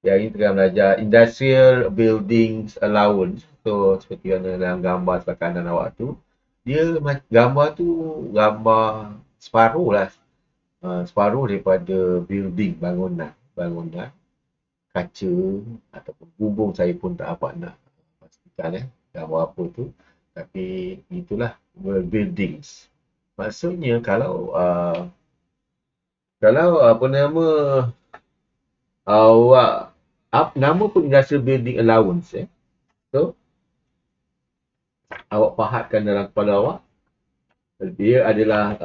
Yang ini tengah belajar Industrial Buildings Allowance. So, seperti mana dalam gambar sebelah kanan awak tu, dia gambar tu gambar separuh lah. Separuh daripada building, bangunan kaca ataupun bubung saya pun tak dapat nak pastikan gambar apa tu, tapi itulah buildings. Maksudnya kalau apa nama awak nama pun industrial building allowance so awak pahatkan dalam kepala awak, dia adalah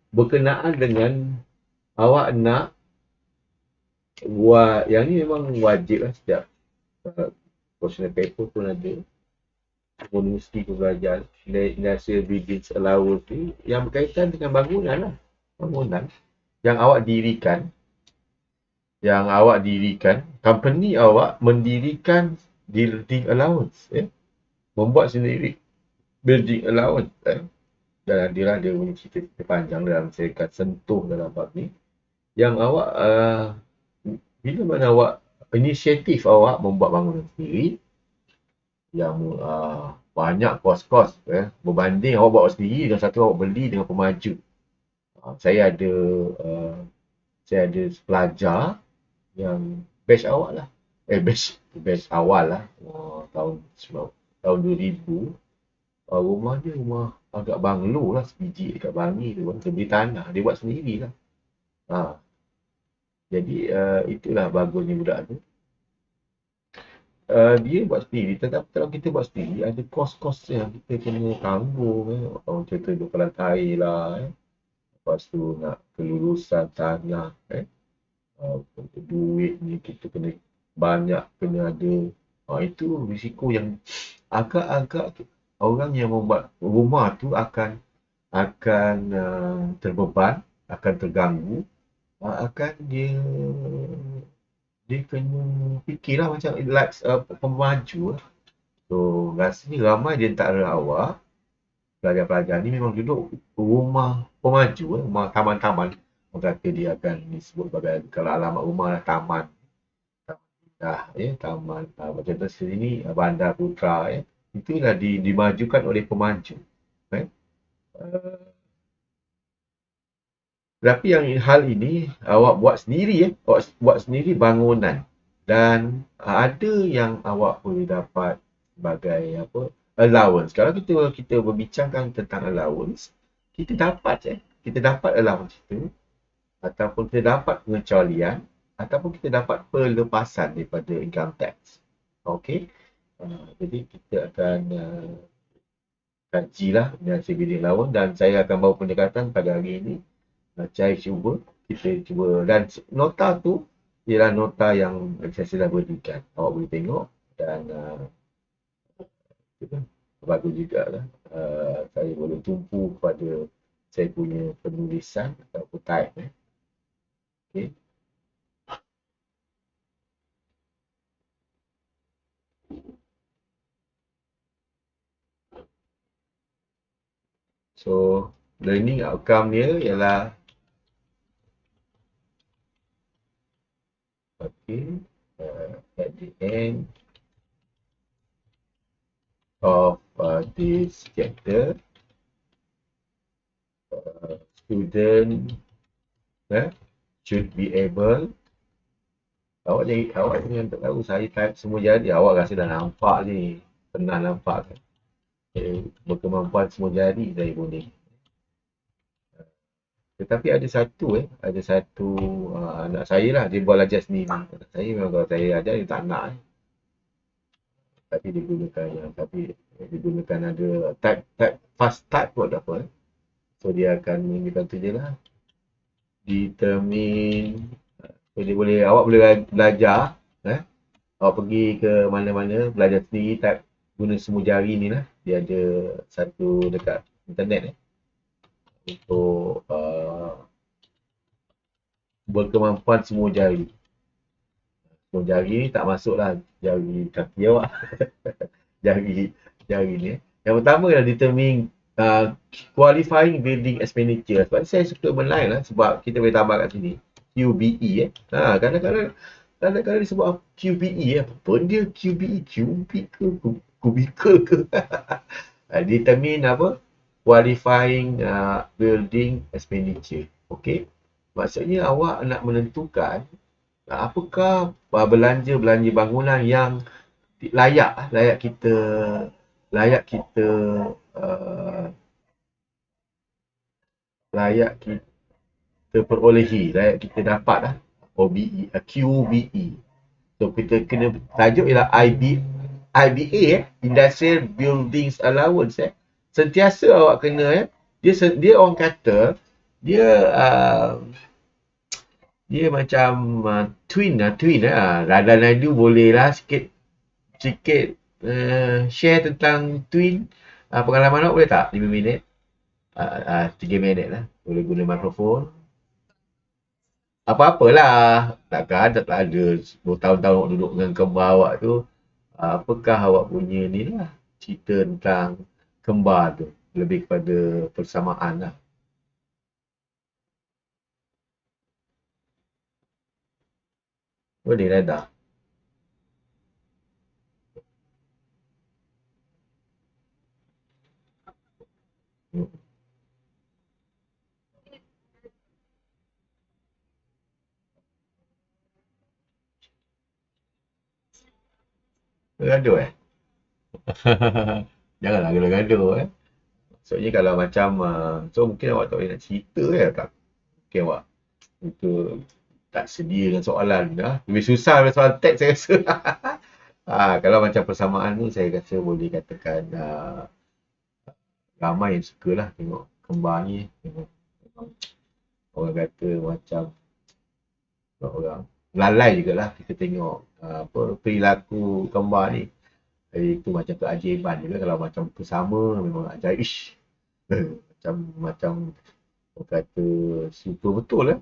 berkenaan dengan awak nak buat yang ni. Memang wajib lah setiap question paper pun ada, universiti pun belajar industrial buildings allowance ni yang berkaitan dengan bangunan lah, bangunan yang awak dirikan, company awak mendirikan building allowance, membuat sendiri building allowance, dan adalah dia punya cerita panjang dalam saya akan sentuh dalam bab ni, yang awak bila mana awak inisiatif awak membuat bangunan sendiri yang banyak kos-kos berbanding awak buat sendiri dengan satu awak beli dengan pemaju. Saya ada pelajar yang batch awal lah. Batch awal lah. Tahun 2000. Rumah dia rumah agak banglo lah. Sebiji dekat Bangi tu. Dia beli tanah. Dia buat sendiri lah. Jadi itulah bagusnya budak tu. Dia buat sendiri. Tetapi kalau kita buat sendiri, ada kos-kos yang kita kena tanggung. Orang cerita bekalan air lah. Lepas tu nak kelulusan tanah. Untuk duit ni kita kena banyak, kena ada. Itu risiko yang agak-agak orang yang membuat rumah tu akan terbeban, akan terganggu, akan dia kena fikirlah macam like pemaju lah. So rasanya ramai di antara awak pelajar-pelajar ni memang duduk rumah pemaju, rumah taman-taman. Orang kata dia akan disebut sebagai, kalau alamat rumah lah taman. Taman macam tu sini Bandar Putra itulah dimajukan oleh pemaju. Tapi yang hal ini awak buat sendiri awak buat sendiri bangunan, dan ada yang awak boleh dapat sebagai allowance. Kalau kita berbincangkan tentang allowance, kita dapat allowance itu, ataupun kita dapat pengecualian, ataupun kita dapat pelepasan daripada income tax. Okey. Jadi kita akan kajilah dengan CBD lawan, dan saya akan bawa pendekatan pada hari ini. Kita cuba, dan nota tu ialah nota yang saya sudah berikan. Awak boleh tengok, dan bagus juga lah. Saya boleh tumpu kepada saya punya penulisan ataupun type. Okay. So, learning outcome dia ialah at the end of this chapter, student should be able. Awak jangan tak tahu saya type semua jari. Awak rasa dah nampak ni, pernah nampak kan? Berkemampuan semua jari saya boleh. Tetapi ada satu anak saya lah, dia buat ajar sendiri. Anak saya memang kalau saya ajar dia tak nak. Tapi dia gunakan ada type fast type pun tak apa. So dia akan menggunakan tu je lah. Determine. So awak boleh belajar. Awak pergi ke mana-mana, belajar sendiri type guna semua jari ni lah. Dia ada satu dekat internet untuk berkemampuan semua jari. Semua jari ni tak masuk lah jari kaki awak. jari ni. Yang pertama adalah determine qualifying building expenditure. Sebab saya suka online lah, sebab kita boleh tambah kat sini QBE. Kadang-kadang kadang-kadang disebut QBE, apa pun dia QBE, cubicle ke. Determine apa? Qualifying building expenditure. Okey. Maksudnya awak nak menentukan apakah belanja-belanja bangunan yang layak kita layak kita uh, layak kita perolehi, layak kita dapat lah. OBE, QBE. So kita kena tajuk ialah IBA Industrial Buildings Allowance Sentiasa awak kena dia orang kata dia dia macam twin lah. Radha Naidu boleh lah sikit share tentang twin pengalaman awak boleh tak 5 minit 3 minit lah boleh guna mikrofon apa-apalah takkan tak ada bertahun-tahun awak duduk dengan kembar awak tu. Apakah awak punya ni lah cerita tentang kembar tu lebih kepada persamaan lah. Boleh lah dah. Gaduh Janganlah gaduh Maksudnya kalau macam so mungkin awak tak boleh nak cerita tak. Mungkin awak itu tak sedia dengan soalan dah. Lebih susah daripada soal teks saya rasa. Kalau macam persamaan tu saya rasa boleh katakan ramai yang sukalah tengok kembar ni. Tengok orang kata macam orang lalai jugalah kita tengok apa perilaku kembar ni. Jadi itu macam keajaiban juga kalau macam bersama memang ajaib. Ish. macam orang kata super betul lah.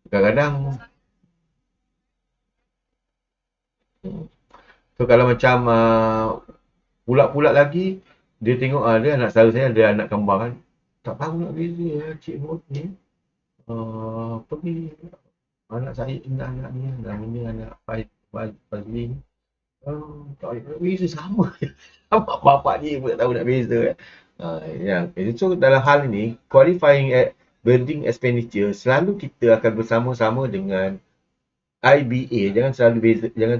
Kadang-kadang so kalau macam pula-pula lagi dia tengok dia anak saudara saya ada anak kembar kan. Tak tahu nak beza Cik Nur ni. Apa ni anak saya tinggal anak ni namanya anak Fazli ni. Tak boleh beza sama. Sama bapak dia pun tak tahu nak beza yang so dalam hal ni qualifying building expenditure selalu kita akan bersama-sama dengan IBA. Jangan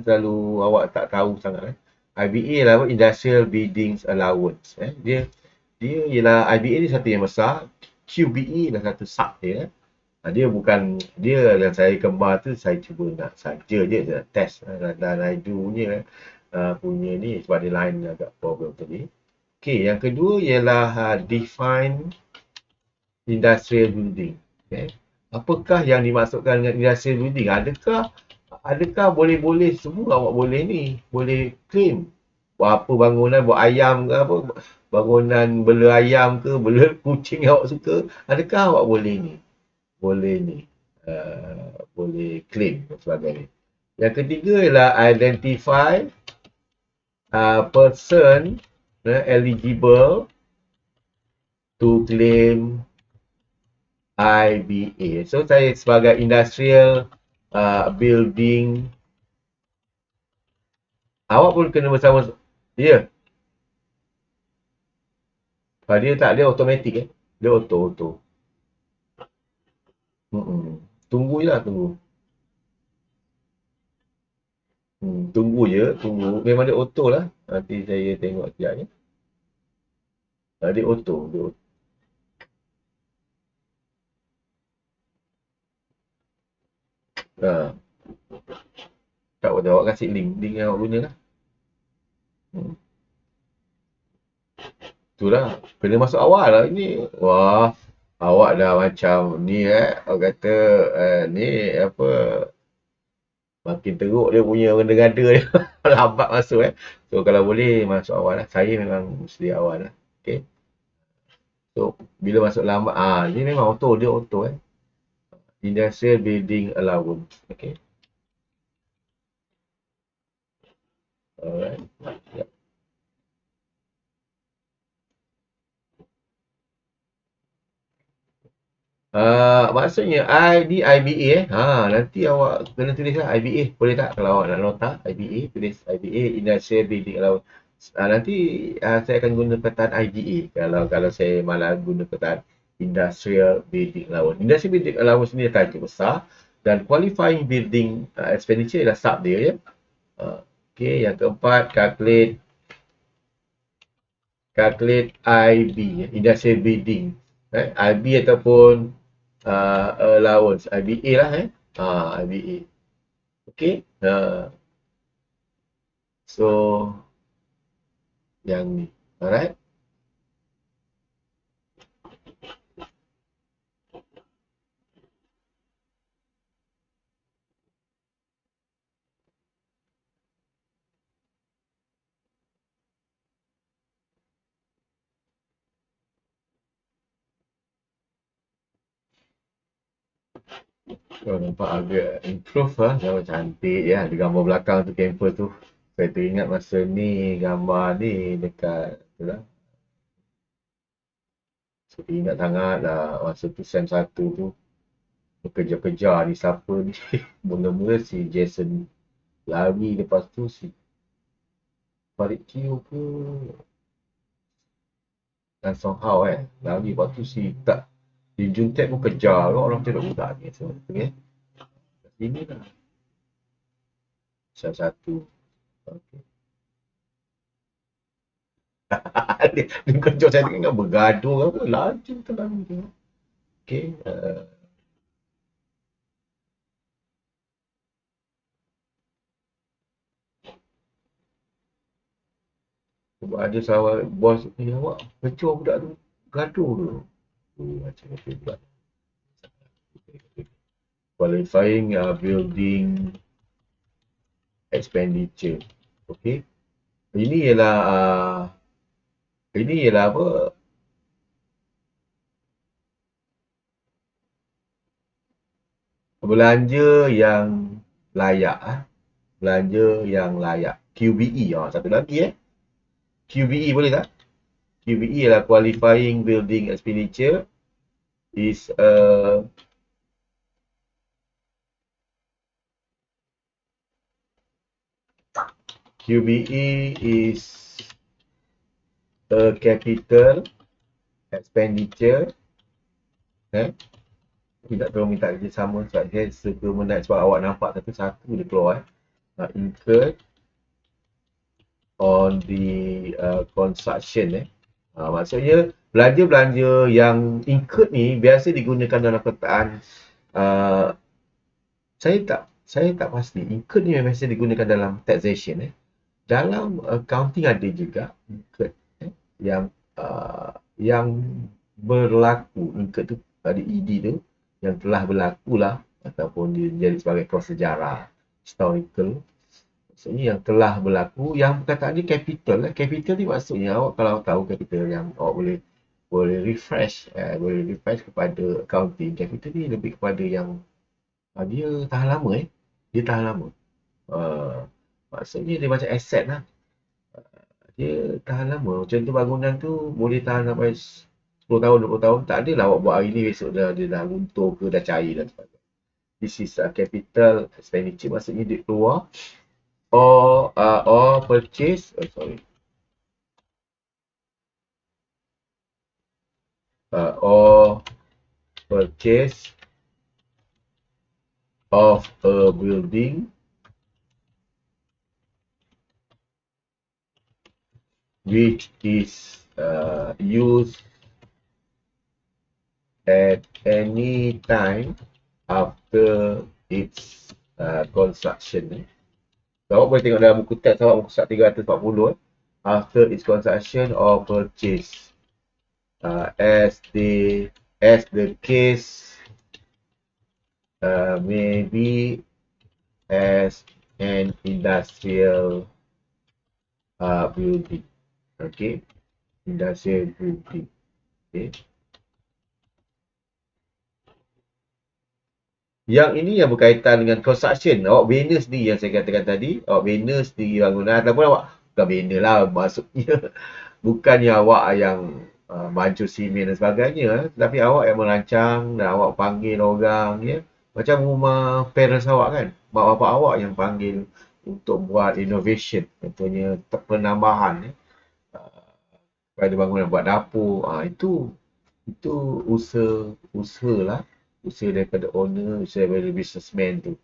selalu awak tak tahu sangat IBA lah apa Industrial Buildings Allowance dia ialah IBA ni satu yang besar, QBE lah satu sub dia dia bukan dia yang saya kembar tu saya cuba nak saja je nak test dan Raidu punya ni sebab dia lain agak problem tadi. Okey, yang kedua ialah define industrial building. Apakah yang dimaksudkan dengan industrial building? Adakah boleh-boleh semua awak boleh ni boleh claim apa bangunan buat ayam ke apa bangunan bela ayam ke bela kucing awak suka adakah awak boleh ni boleh claim dan sebagainya. Yang ketiga ialah identify person eligible to claim IBA. So saya sebagai industrial building awak pun kena bersama dia. Dia tak dia automatik dia auto. Tunggu je lah tunggu. Tunggu je, tunggu. Memang dia auto lah. Nanti saya tengok sekejap ni. Dia auto. Tak apa, awak kasih link yang awak guna lah. Itulah, kena masuk awal lah ini. Wah, awak dah macam ni awak kata ni apa makin teruk dia punya ganda-ganda dia. Lambat masuk So kalau boleh masuk awal lah. Saya memang mesti awal lah. Okay. So bila masuk lambat ni memang auto dia auto Industrial Building Allowance. Okay. Alright. Yep. Maksudnya I ni IBA nanti awak kena tulis lah IBA. Boleh tak kalau awak nak nota IBA, tulis IBA Industrial Building Allowance. Nanti saya akan guna perkataan IBA kalau saya malah guna perkataan Industrial Building Allowance. Industrial Building Allowance ni tajuk besar dan qualifying building expenditure ialah sub dia ya. Okey, yang keempat calculate IB, Industrial Building. IB ataupun allowance, IBA lah IBA. Okay. So yang ni. Alright. Kalau nampak agak improve lah, gambar cantik ya. Ada gambar belakang tu campus tu. Saya teringat masa ni gambar ni dekat tu lah. Saya ingat sangat lah masa tu SEM 1 tu. Kejar-kejar ni siapa ni. Mula-mula si Jason lari, lepas tu si Farid Q ke dan somehow lari, lepas tu si tak di Juntet pun kejar kan, orang tengok budak ni semua tu sini lah salah satu. Okay. dia kejar saya tengok bergaduh apa laju terlalu tu. Okay. Sebab ada sahabat bos ni, awak kejar budak tu gaduh tu. Macam tu budak. Qualifying building expenditure. Okay. Ini ialah apa? Belanja yang layak. Belanja yang layak. QBE. Satu lagi QBE boleh tak? QBE ialah qualifying building expenditure is QBE is a capital expenditure. Tidak perlu minta kerjasama sebab saya suka menaik sebab awak nampak tapi satu dia keluar incurred on the construction maksudnya belanja-belanja yang incurred ni biasa digunakan dalam perkataan saya tak pasti incurred ni biasa digunakan dalam taxation dalam accounting ada juga incurred yang berlaku incurred tu ada ED tu yang telah berlaku lah ataupun dia jadi sebagai prasejarah historical. Maksudnya yang telah berlaku, yang perkataan ni capital lah. Capital ni maksudnya awak kalau tahu capital yang awak boleh refresh kepada accounting. Capital ni lebih kepada yang dia tahan lama dia tahan lama. Maksudnya dia macam asset lah. Dia tahan lama. Contoh bangunan tu boleh tahan sampai 10 tahun, 20 tahun. Tak adalah awak buat hari ni besok dia dah luntur ke, dah cair dan sebagainya. This is capital expenditure, maksudnya duit keluar or purchase or purchase of a building which is used at any time after its construction. Awak boleh tengok dalam buku teks awak, muka surat 340 after its construction or purchase as the case may be as an industrial building. Okay, industrial building. Okay. Yang ini yang berkaitan dengan construction. Awak bina sendiri yang saya katakan tadi. Awak bina sendiri bangunan. Ataupun awak bukan bina lah maksudnya. Bukannya awak yang baju simen dan sebagainya. Tetapi awak yang merancang dan awak panggil orang, ya. Macam rumah parents awak kan. Mak bapak awak yang panggil untuk buat innovation. Contohnya penambahan, ya. Pada bangunan buat dapur. Itu usaha lah. Usaha daripada owner, usaha daripada businessman tu.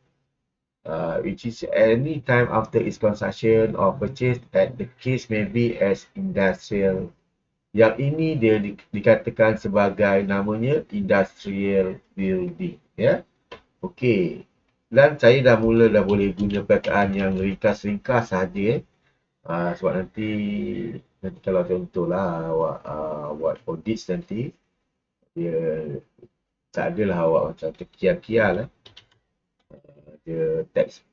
Which is any time after its construction or purchase at the case may be as industrial. Yang ini dia dikatakan sebagai namanya industrial building, ya. Okey. Dan saya dah boleh guna perkataan yang ringkas-ringkas saja, sebab nanti kalau contohlah awak buat audit nanti, dia tak adalah awak macam terkial-kial, dia text,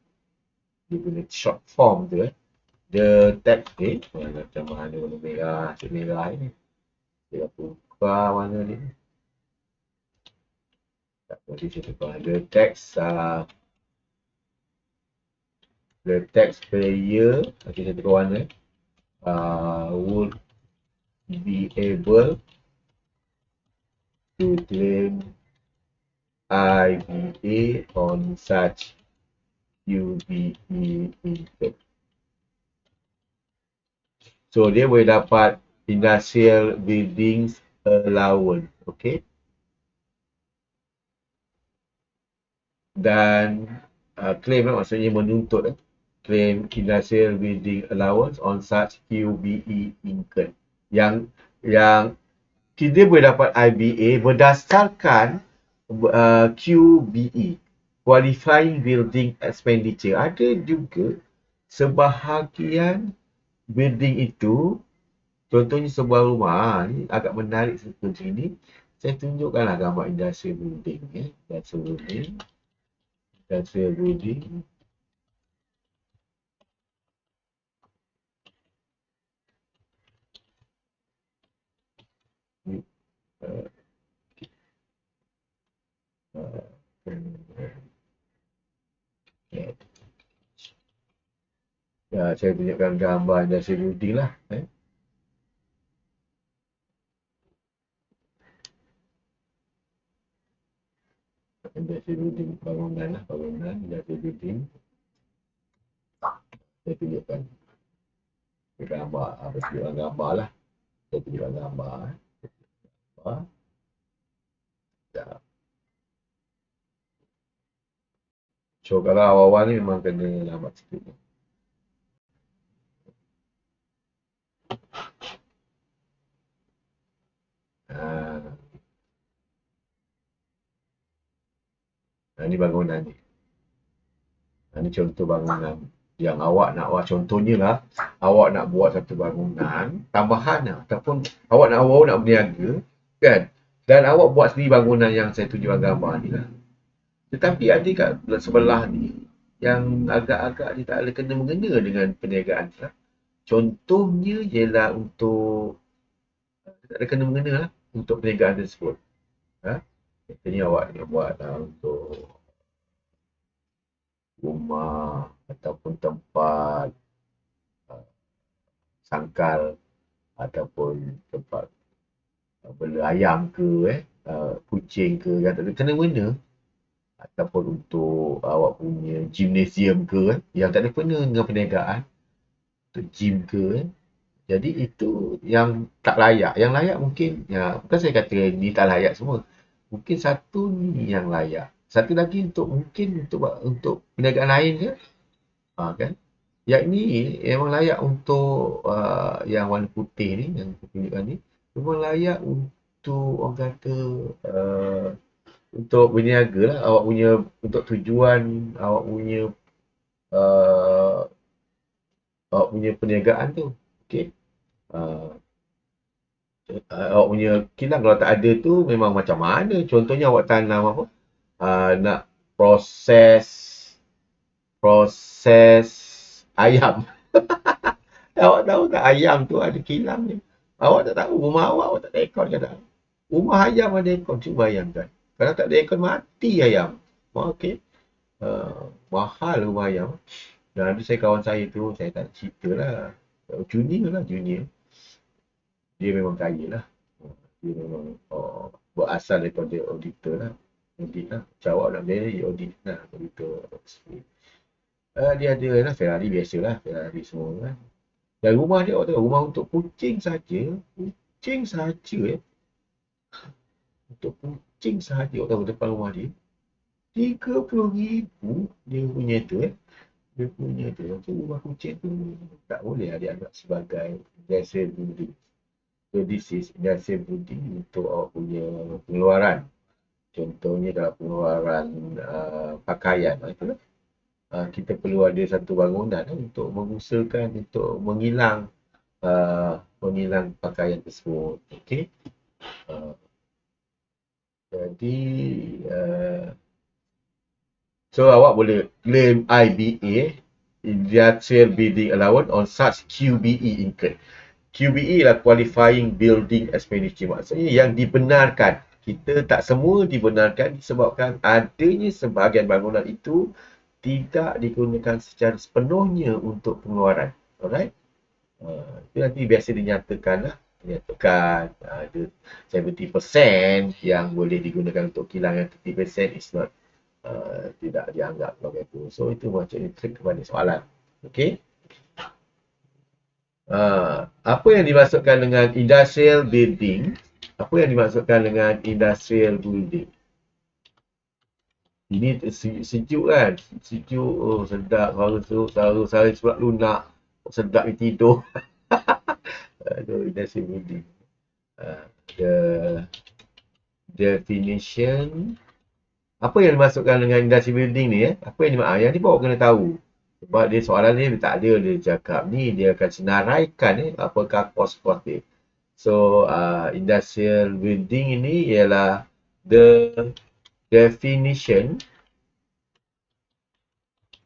dia guna short form tu, the text macam mana warna merah, merah ni dia tukar warna ni, tak boleh saya tukar. The text player, okay, saya tukar warna, would be able to claim IBA on such QBE income. So dia boleh dapat industrial buildings allowance, okay. Dan claim maksudnya menuntut, claim industrial building allowance on such QBE income. Yang dia boleh dapat IBA berdasarkan QBE, qualifying building expenditure. Ada juga sebahagian building itu, contohnya sebuah rumah ni agak menarik seperti ini. Saya tunjukkanlah gambar industrial building, ya. Industrial building. Ya, saya tunjukkan gambar industrial building lah. Industrial building, bangunan industrial building. Saya tunjukkan gambar, tunjukkan gambar lah. Saya tunjukkan gambar. Ya. So kalau awal-awal ni memang kena lambat sikit. Ini bangunan ni. Ini contoh bangunan yang awak nak buat. Contohnya lah, awak nak buat satu bangunan tambahan lah, ataupun awak nak berniaga, kan? Dan awak buat sendiri bangunan yang saya tunjukkan gambar ni lah. Tetapi ada kat sebelah ni yang agak-agak dia tak ada kena-mengena dengan perniagaan lah. Contohnya ialah untuk tak ada kena-mengena lah untuk perniagaan tersebut. Contohnya awak nak buat untuk rumah ataupun tempat sangkal ataupun tempat bela ayam ke, kucing ke, yang tak ada kena-mengena, ataupun untuk awak punya gymnasium ke, yang tak ada kena dengan perniagaan, untuk gym ke. Jadi itu yang tak layak. Yang layak mungkin, bukan saya kata ni tak layak semua, mungkin satu ni yang layak, satu lagi mungkin untuk perniagaan lain ke, kan. Yang ni memang layak untuk yang warna putih ni, yang tunjukkan ni, memang layak untuk orang kata untuk berniaga lah. Awak punya, untuk tujuan awak punya perniagaan tu, okey. Awak punya kilang kalau tak ada tu memang macam mana. Contohnya awak tanam apa, nak proses ayam. Awak tahu tak ayam tu ada kilang ni? Awak tak tahu, rumah awak tak ada aircon ke tak? Rumah ayam ada aircon, cuba bayangkan. Kalau tak ada aircon, mati ayam. Okey. Mahal rumah ayam. Dan ada kawan saya tu, saya tak cerita lah. Junior. Dia memang kaya lah. Dia memang berasal daripada auditor lah. Audit lah. Jawab nak very audit lah. Auditor. Dia ada lah Ferrari biasalah. Ferrari semua kan. Dan rumah dia awak tahu. Rumah untuk kucing saja. Kucing saja Untuk kucing saja awak tahu depan rumah dia. 30,000 dia punya tu Dia punya tu. Macam rumah kucing tu tak boleh lah dianggap sebagai industrial building. So this is industrial building untuk awak punya pengeluaran. Contohnya dalam pengeluaran pakaian. Itulah. Kita perlu ada satu bangunan untuk mengusahakan untuk menghilang pakaian tersebut. Okey. Jadi so awak boleh claim IBA, Industrial Building Allowance on such QBE incurred. QBE lah Qualifying Building Expenditure. Maksudnya yang dibenarkan. Kita tak semua dibenarkan disebabkan adanya sebahagian bangunan itu tidak digunakan secara sepenuhnya untuk pengeluaran. Alright? Itu nanti biasa dinyatakan lah. Ada 70% yang boleh digunakan untuk kilang, yang 30% is not tidak dianggap sebagai itu. So itu macam trik kepada soalan. Okey. Apa yang dimaksudkan dengan industrial building? Apa yang dimaksudkan dengan industrial building? Ini sejuk kan? Sejuk, oh sedap, suara saya sebab lunak. Sedap ni tidur. Aduh, industrial building. The definition. Apa yang dimaksudkan dengan industrial building ni? Apa yang dimaksudkan? Yang ni pun awak kena tahu. Sebab dia soalan ni tak ada dia cakap ni. Dia akan senaraikan apakah kos-kos dia. So, industrial building ini ialah the definition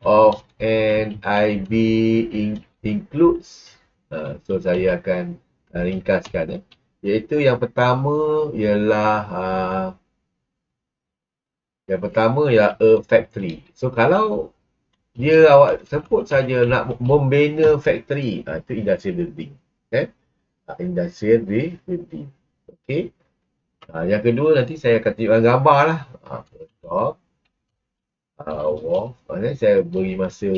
of an IB includes. So, saya akan ringkaskan. Iaitu yang pertama ialah a factory. So, kalau dia awak sebut saja nak membina factory, itu industrial building. Industrial building. Okey. Yang kedua nanti saya akan tunjukkan gambar lah. Top. Wall. Saya beri masa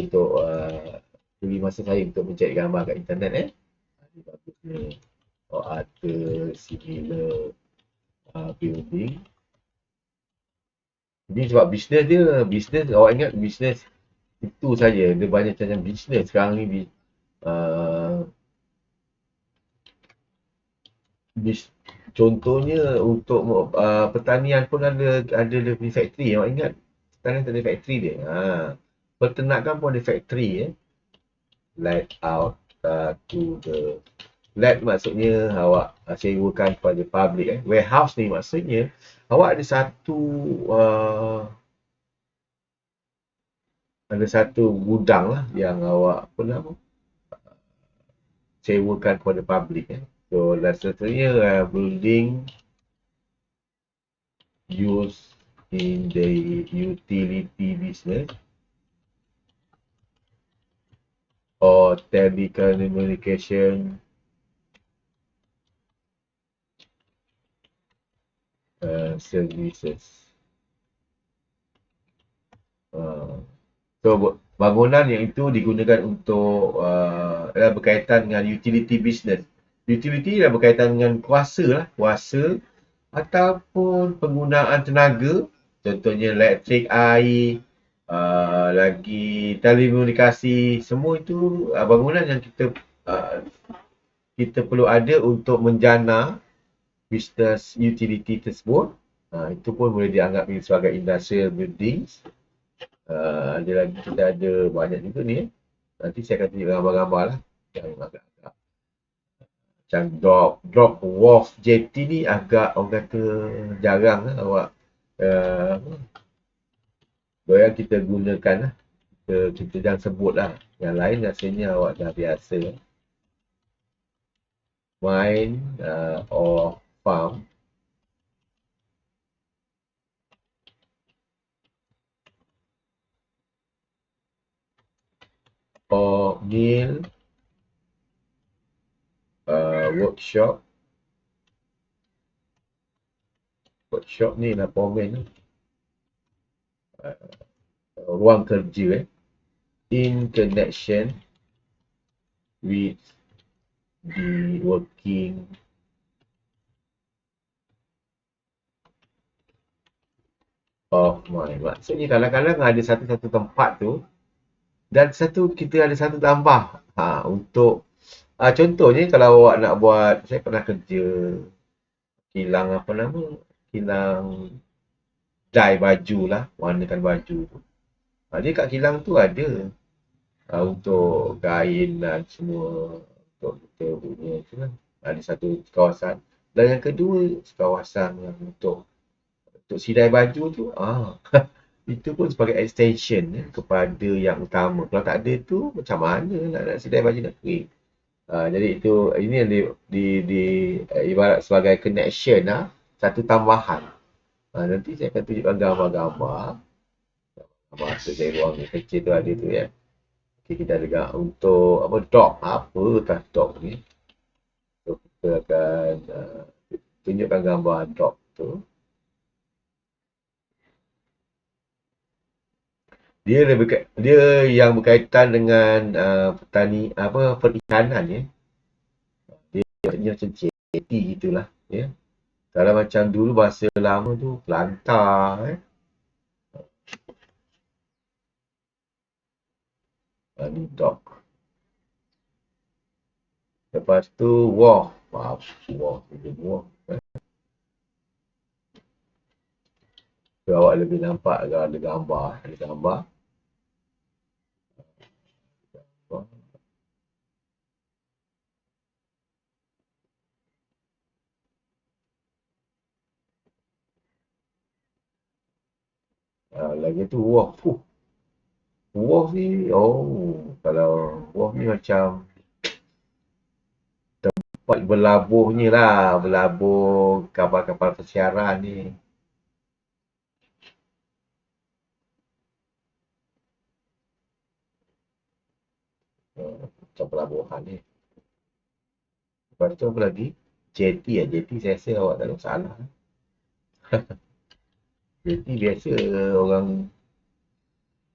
saya untuk mencari gambar kat internet. Ini bagusnya. Ada similar building. Ini sebab bisnes awak ingat bisnes itu saja. Dia banyak macam bisnes sekarang ni. Contohnya untuk pertanian pun ada dia punya factory. Awak ingat pertanian ada factory dia. Peternakan pun ada factory. Let out to the let maksudnya awak sewakan kepada public. Warehouse ni maksudnya awak ada satu gudang lah yang awak sewakan kepada public. So, satunya building used in the utility business or telecommunication services. So, bangunan yang itu digunakan untuk berkaitan dengan utility business. Utility dah berkaitan dengan kuasa ataupun penggunaan tenaga, contohnya elektrik, air, lagi telekomunikasi, semua itu bangunan yang kita perlu ada untuk menjana business utility tersebut. Itu pun boleh dianggap sebagai industrial buildings. Ada lagi, kita ada banyak juga ni. Nanti saya akan tunjuk gambar-gambar lah yang agak-agak macam drop wharf jetty ni agak orang kata jarang awak yang kita gunakan lah. Kita jangan sebut lah. Yang lain rasanya awak dah biasa. Mine or farm. Or mill. Workshop. Workshop ni lah komen ruang kerja in connection with the working of my. Maksudnya kadang-kadang ada satu-satu tempat tu dan kita ada satu tambah untuk contohnya kalau awak nak buat, saya pernah kerja kilang apa nama, kilang dye baju lah, warnakan baju tu. Dia kat kilang tu ada untuk kain dan semua untuk kita punya tu kan. Ada satu kawasan. Dan yang kedua, kawasan yang untuk sidai baju tu, itu pun sebagai extension kepada yang utama. Kalau tak ada tu, macam mana nak sidai baju nak kering. Jadi ini yang ibarat sebagai connection satu tambahan. Nanti saya akan tunjukkan gambar-gambar. Masa saya ruang kecil tu ada tu ya. Okay, kita ada untuk apa dog. Apa tah dog ni? So, kita akan tunjukkan gambar dog tu. Dia yang berkaitan dengan perikanan ya. Dia macam jeti gitulah ya. Kalau macam dulu bahasa lama tu pelantar ni dog. Lepas tu wharf. Wharf. So, awak lebih nampak ada gambar. Lagi tu wharf. Wharf ni, kalau wharf ni macam tempat berlabuhnya lah, berlabuh kapal-kapal pesiaran ni. Macam pelabuhan ni. Lepas tu apa lagi? Jetty jetty saya rasa awak tak ada masalah. Jetty biasa orang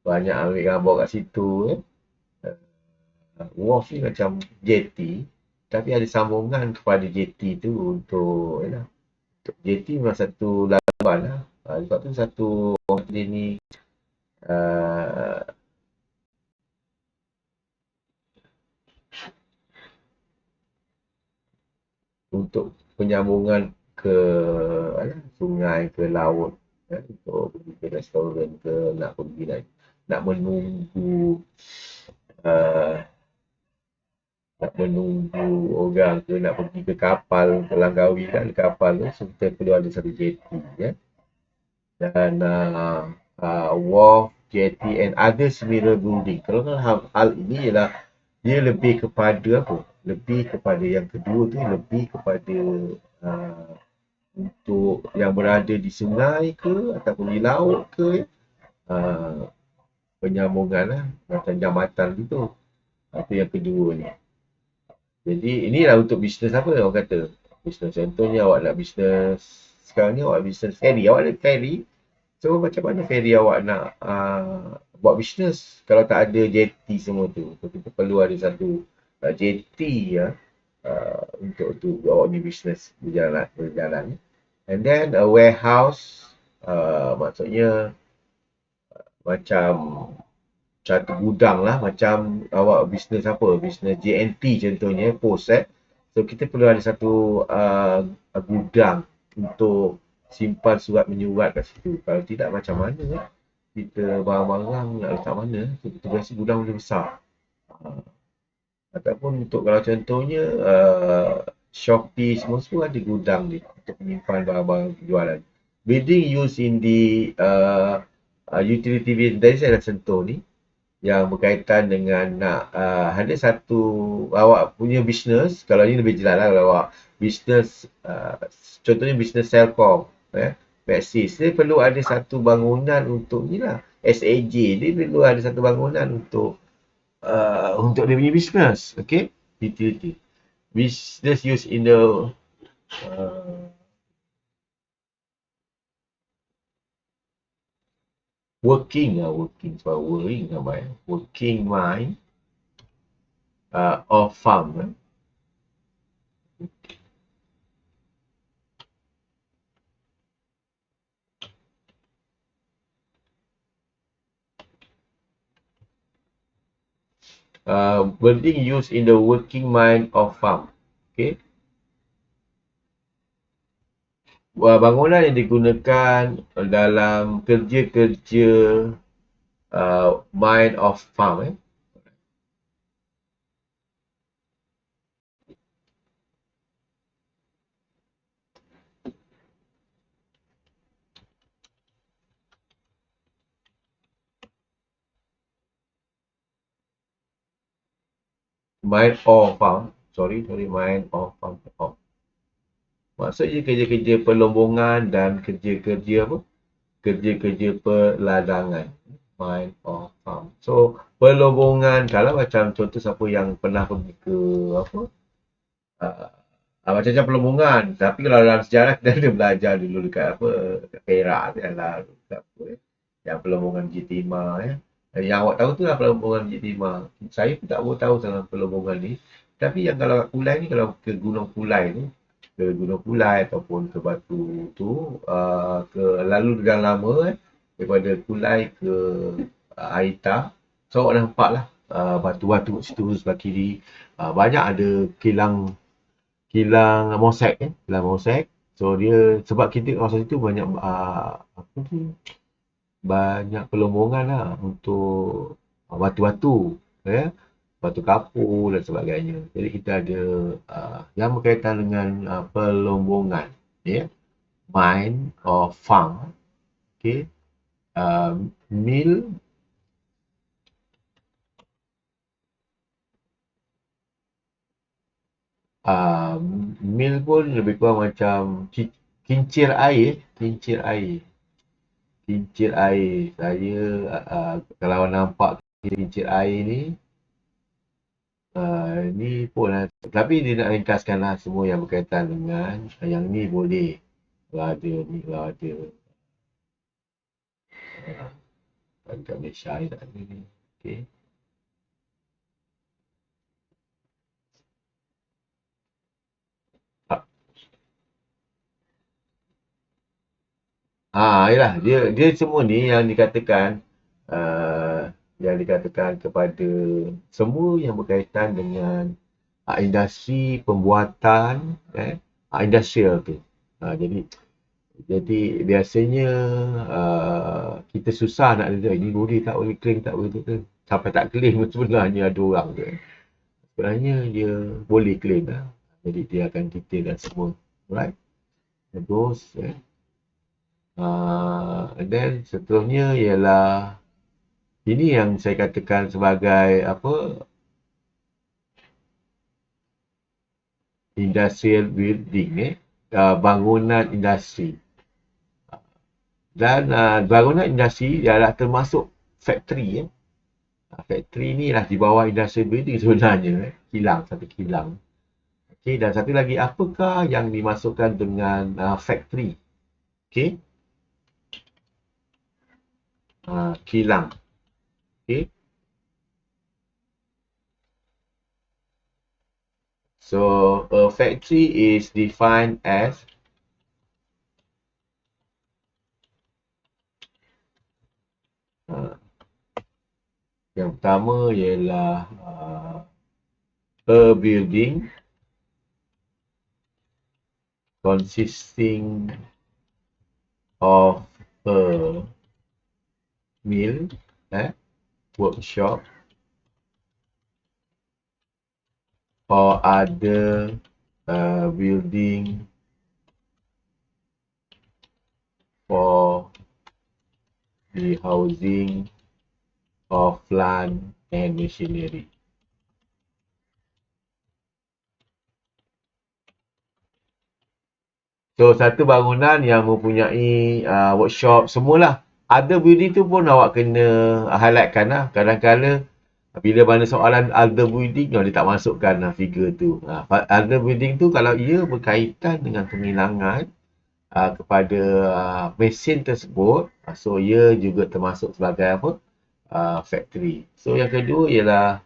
banyak ambil gambar kat situ wharf ni macam jetty tapi ada sambungan kepada jetty tu untuk jetty memang satu laluan lah. Sebab tu satu orang dia ni untuk penyambungan ke sungai, ke laut untuk pergi ke restoran ke nak pergi nak menunggu orang ke nak pergi ke kapal ke Langkawi kan, kapal tu so kita perlu ada satu jetty ya. Dan wharf, jetty and other similar building. Kalau hal ini ialah dia lebih kepada apa? Lebih kepada yang kedua tu, lebih kepada untuk yang berada di sungai ke ataupun di laut ke penyambungan lah macam jambatan gitu. Itu yang kedua ni. Jadi inilah untuk bisnes apa orang kata. Bisnes contohnya awak nak bisnes sekarang ni awak bisnes ferry. Awak ada ferry. So macam mana ferry awak nak buat bisnes kalau tak ada jetty semua tu. So kita perlu ada satu jetty untuk awak ni bisnes berjalan. And then a warehouse maksudnya macam satu gudang lah, macam awak bisnes apa, bisnes JNT contohnya, post so kita perlu ada satu gudang untuk simpan surat menyurat kat situ. Kalau tidak macam mana kita barang-barang nak letak mana, so kita biasa gudang lebih besar. Ataupun untuk kalau contohnya Shopee semua ada gudang ni untuk menyimpan barang-barang jualan. Building used in the utility business, tadi saya dah sentuh ni yang berkaitan dengan nak ada satu awak punya bisnes. Kalau ni lebih jelas lah, kalau awak bisnes contohnya bisnes Celcom Maxis, dia perlu ada satu bangunan untuk ni lah, SAJ dia perlu ada satu bangunan untuk dia punya bisnes. Okay, utility business used in the working sebab worrying nampak working mind of farm. Building used in the working mind of farm. Okay. Bangunan yang digunakan dalam kerja-kerja mind of farm. Mind of farm. Sorry, mind of farm. Maksudnya kerja-kerja pelombongan dan kerja-kerja apa? Kerja-kerja peladangan. Mind of farm. So, pelombongan, kalau macam contoh siapa yang pernah pergi ke apa? Macam-macam pelombongan. Tapi kalau dalam sejarah kita ada belajar dulu dekat apa? Dekat Perak tu yang lalu. Yang pelombongan Bukit Timah Yang awak tahu tu lah pelombongan Bukit Timah. Saya pun tak tahu sangat pelombongan ni. Tapi yang kalau kat Kulai ni, kalau ke Gunung Kulai tu, ke Gunung Kulai ataupun ke Batu tu, ke lalu Gang Lama daripada Kulai ke Aita. So awak nampak lah batu-batu kat situ sebelah kiri. Banyak ada kilang mosaik kilang mosaik. So dia sebab kita kawasan situ banyak apa tu, banyak pelombongan lah untuk batu-batu batu kapur dan sebagainya. Jadi kita ada yang berkaitan dengan pelombongan mine or farm. Okay. Mill, mill pun lebih kurang macam kincir air. Saya kalau nampak kincir air ni pun lah. Tapi dia nak ringkaskan lah semua yang berkaitan dengan yang ni boleh. Kalau ada kat Malaysia tak ada ni. Okay. Yalah, dia semua ni yang dikatakan kepada semua yang berkaitan dengan industri pembuatan industrial tu. Jadi biasanya kita susah nak lihat ini boleh tak boleh claim sampai tak claim sebenarnya ada orang tu. Sebenarnya dia boleh claim lah. Jadi dia akan detailkan semua. Alright. Terus and then seterusnya ialah ini yang saya katakan sebagai industrial building bangunan industri. Dan bangunan industri ialah termasuk factory factory ni lah di bawah industrial building sebenarnya satu kilang. Okey, dan satu lagi apakah yang dimasukkan dengan factory? Okey. Kilang. Okay. So a factory is defined as yang pertama ialah a building consisting of a mill, workshop or other building for the housing of plant and machinery. So satu bangunan yang mempunyai workshop semualah. Other building tu pun awak kena highlightkan lah. Kadang-kadang bila mana soalan other building dia tak masukkan figure tu. Other building tu kalau ia berkaitan dengan penghilangan kepada mesin tersebut. So ia juga termasuk sebagai apa? Factory. So yang kedua ialah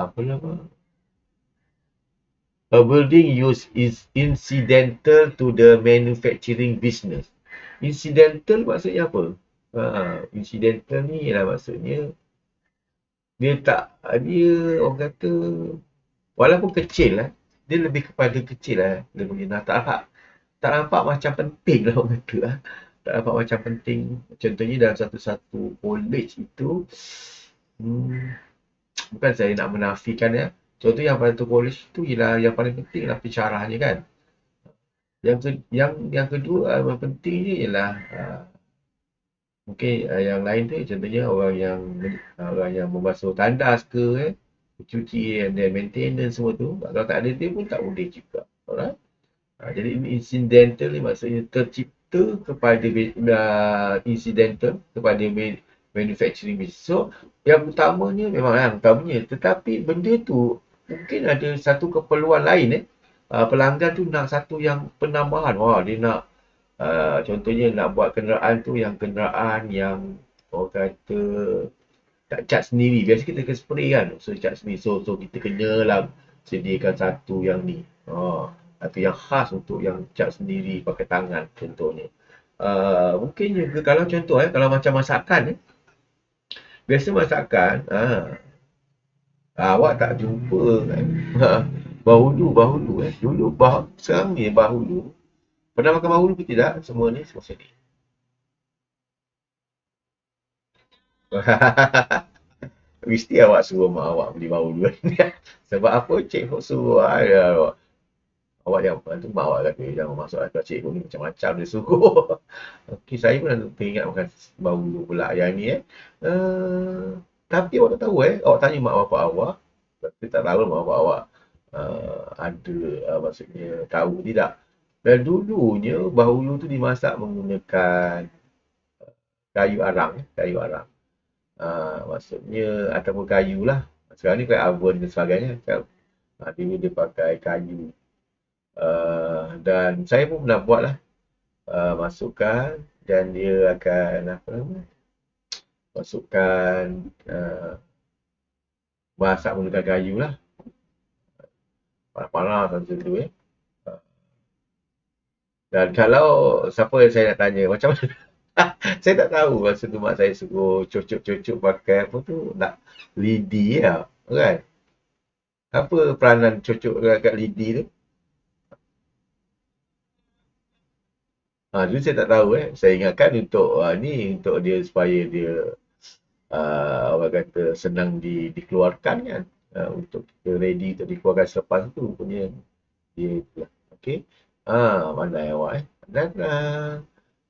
apa nama? A building use is incidental to the manufacturing business. Incidental maksudnya apa? Incidental ni ialah maksudnya dia orang kata walaupun kecil lah, dia lebih kepada kecil lah. Dia punya tak nampak macam penting lah orang kata lah. Tak nampak macam penting. Contohnya dalam satu-satu college itu, hmm, bukan saya nak menafikan ya. Contoh yang pada satu college itu ialah yang paling penting lah pensyarahnya kan. Yang kedua yang pentingnya ialah mungkin yang lain tu contohnya orang yang membasuh tandas ke cuci and then maintenance semua tu. Kalau tak ada dia pun tak boleh juga. Alright. Jadi ini incidental ni maksudnya tercipta kepada incidental kepada manufacturing business. So yang utamanya memang yang utamanya, tetapi benda tu mungkin ada satu keperluan lain pelanggan tu nak satu yang penambahan. Wah, dia nak contohnya nak buat kenderaan yang orang kata tak cat sendiri. Biasa kita kena spray kan. So cat sendiri. So kita kenalah sediakan satu yang ni. Atau yang khas untuk yang cat sendiri pakai tangan contohnya. Mungkin juga kalau contoh kalau macam masakan biasa masakan awak tak jumpa kan. Bahulu dulu sekarang ni bahulu. Pernah makan bahulu ke tidak? Semua ni semua sedih. Mesti awak suruh mak awak beli bahulu. Sebab apa cikgu suruh awak jangan bantu mak awak kata jangan masuk akal cikgu ni macam-macam dia suruh. Okey, saya pun teringat makan bahulu pula yang ni tapi awak tak tahu awak tanya mak bapak awak, tapi tak tahu mak bapak awak ada maksudnya tahu tidak. Dan dulunya bahulu tu dimasak menggunakan kayu arang. Maksudnya ataupun kayu lah. Sekarang ni kayak oven dan sebagainya. Dulu dia pakai kayu. Dan saya pun pernah buat lah. Masukkan dan dia akan apa nama? Masukkan masak menggunakan kayu lah. Panas-panas macam tu Dan kalau siapa yang saya nak tanya macam mana? Saya tak tahu masa tu mak saya suruh cucuk-cucuk pakai apa tu nak lidi lah kan. Apa peranan cucuk kat lidi tu? Dulu saya tak tahu Saya ingatkan untuk ni untuk dia supaya dia orang kata senang dikeluarkan kan. Untuk kita ready untuk dikeluarkan selepas tu punya dia itulah. Okey. Pandai awak Dan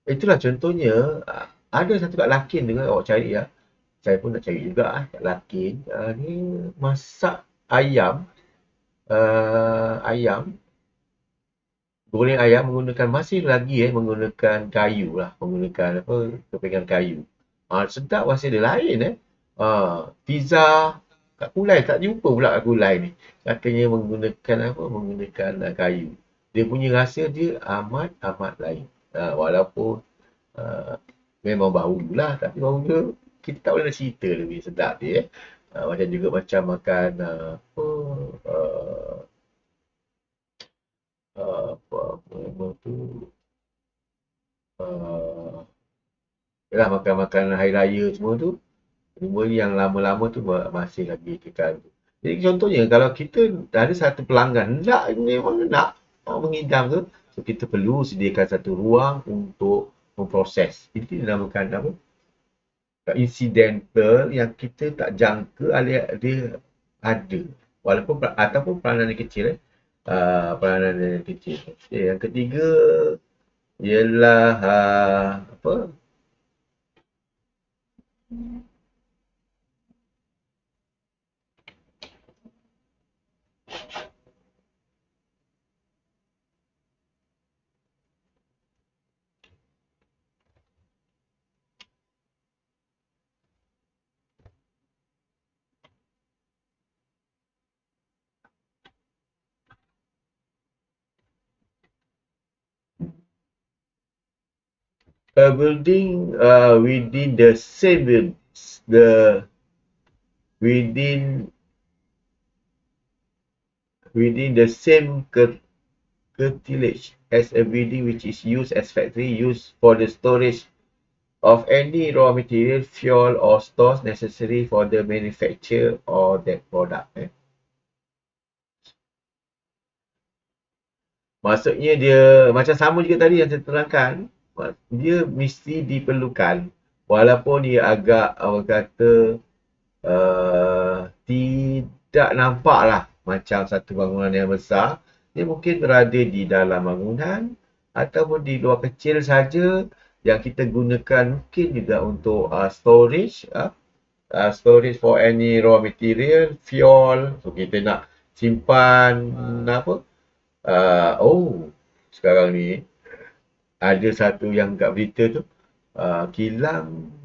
itulah contohnya ada satu kat Lakin juga awak cari ya. Saya pun nak cari juga kat Lakin. Ni masak ayam goreng ayam menggunakan masih lagi menggunakan kayu lah, menggunakan apa kepingan kayu. Sedap rasa dia lain pizza kat Kulai tak jumpa pula kat Kulai ni. Katanya menggunakan menggunakan kayu. Dia punya rasa dia amat amat lain. Walaupun memang bau lah tapi bau kita tak boleh nak cerita lebih sedap dia macam juga macam makan apa apa tu yalah makan-makan hari raya semua tu semua yang lama-lama tu masih lagi kekal. Jadi contohnya kalau kita ada satu pelanggan nak memang nak mengidam tu, so kita perlu sediakan satu ruang untuk memproses. Itu dinamakan apa? Incidental yang kita tak jangka dia ada. Walaupun ataupun peranan yang kecil peranan yang kecil. Okay, yang ketiga ialah apa? A building within the same the within within the same curtilage as a building which is used as factory used for the storage of any raw material, fuel or stores necessary for the manufacture or that product. Maksudnya dia macam sama juga tadi yang saya terangkan, dia mesti diperlukan walaupun dia agak orang kata tidak nampak lah macam satu bangunan yang besar. Dia mungkin berada di dalam bangunan ataupun di luar kecil saja yang kita gunakan mungkin juga untuk storage for any raw material, fuel. So kita nak simpan apa? Sekarang ni ada satu yang kat berita tu, kilang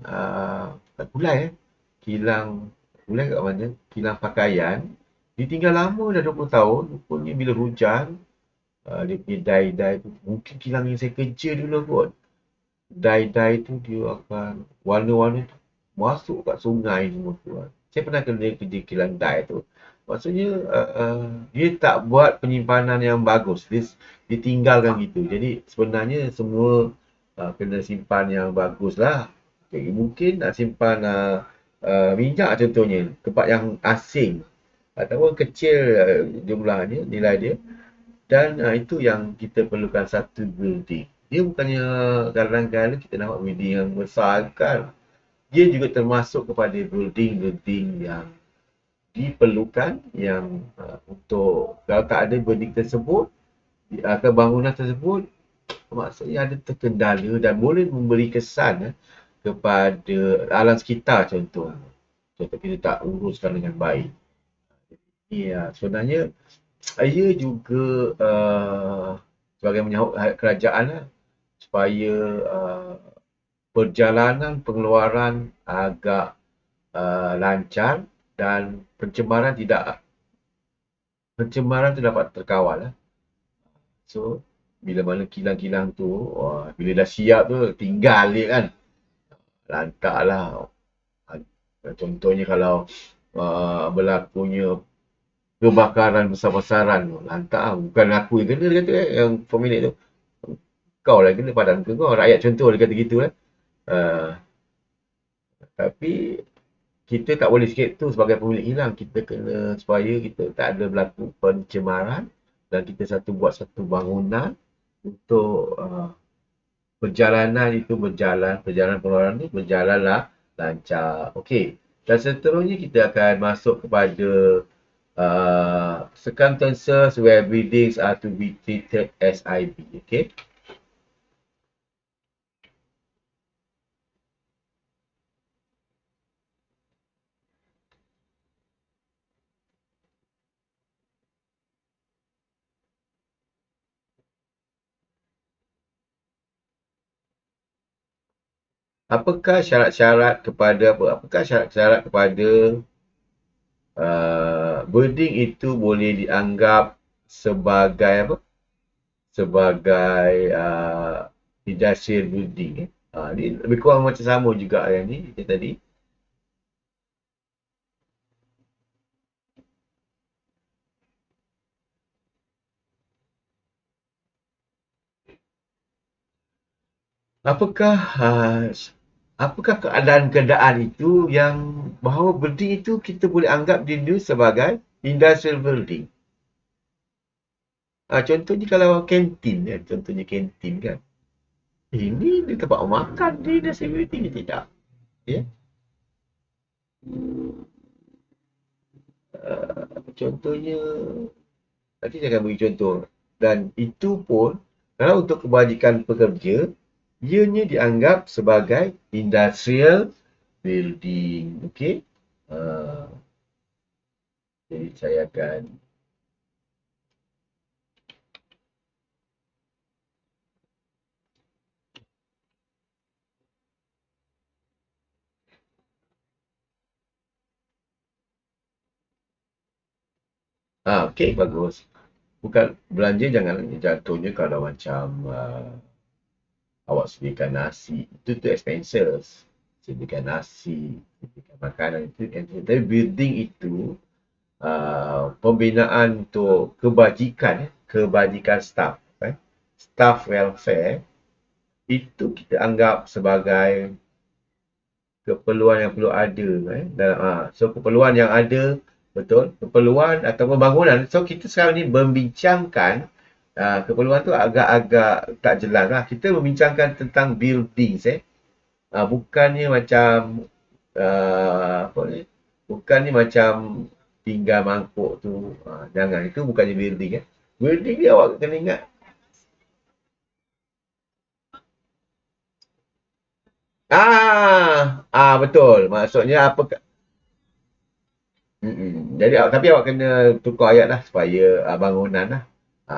kilang kat mana? Kilang pakaian. Dia tinggal lama dah 20 tahun. Rupanya bila hujan, dia punya dye tu. Mungkin kilang yang saya kerja dulu kot. Dye tu dia akan warna-warna tu masuk kat sungai semua tu. Saya pernah kerja kilang dye tu. Maksudnya dia tak buat penyimpanan yang bagus. Dia tinggalkan gitu. Jadi sebenarnya semua kena simpan yang bagus lah. Okay, mungkin nak simpan minyak contohnya. Tempat yang asing. Ataupun kecil jumlahnya, nilai dia. Dan itu yang kita perlukan satu building. Dia bukannya kadang-kadang kita nak buat building yang besar kan. Dia juga termasuk kepada building-building yang diperlukan yang untuk kalau tak ada building tersebut bangunan tersebut maksudnya ada terkendala dan boleh memberi kesan kepada alam sekitar contoh kita tak uruskan dengan baik. Ya, sebenarnya saya juga sebagai menyahut kerajaan supaya perjalanan pengeluaran agak lancar dan pencemaran tu dapat terkawal. So bila mana kilang-kilang tu bila dah siap tu tinggal dia kan lantak lah. Contohnya kalau berlakunya kebakaran besar-besaran lantak lah. Bukan aku yang kena dia kata yang pemilik tu, kau lah kena padan muka kau, rakyat contoh dia kata gitu tapi kita tak boleh sikit tu sebagai pemilik kilang. Kita kena supaya kita tak ada berlaku pencemaran dan kita buat satu bangunan untuk perjalanan itu perjalanan pengeluaran ni berjalanlah lancar. Okey. Dan seterusnya kita akan masuk kepada circumstances where buildings are to be treated as IB. Okey. Apakah syarat-syarat kepada apa? Apakah syarat-syarat kepada building itu boleh dianggap sebagai apa? Sebagai industrial building. Ni lebih kurang macam sama juga yang ni dia tadi. Apakah apakah keadaan-keadaan itu yang bahawa building itu kita boleh anggap dia sebagai industrial building? Contohnya kalau kantin kan, contohnya kantin kan. Ini dia tempat makan, dia industrial building dia tidak. Ya. Contohnya nanti saya akan beri contoh dan itu pun kalau untuk kebajikan pekerja ianya dianggap sebagai industrial building. Okey. Jadi saya akan okey bagus. Bukan belanja jangan jatuhnya kalau macam Awak sediakan nasi, itu tu expenses. Sediakan nasi, sediakan makanan, itu expenses. Tapi building itu pembinaan untuk kebajikan staff. Staff welfare, itu kita anggap sebagai keperluan yang perlu ada. So, keperluan yang ada, betul, keperluan atau pembangunan. So, kita sekarang ni membincangkan keperluan tu agak-agak tak jelas lah. Kita membincangkan tentang buildings. Bukannya macam, apa ni, bukannya macam tinggal mangkuk tu. Jangan, itu bukannya building. Building ni awak kena ingat. Betul. Maksudnya apa? Jadi tapi awak kena tukar ayat lah supaya bangunan lah.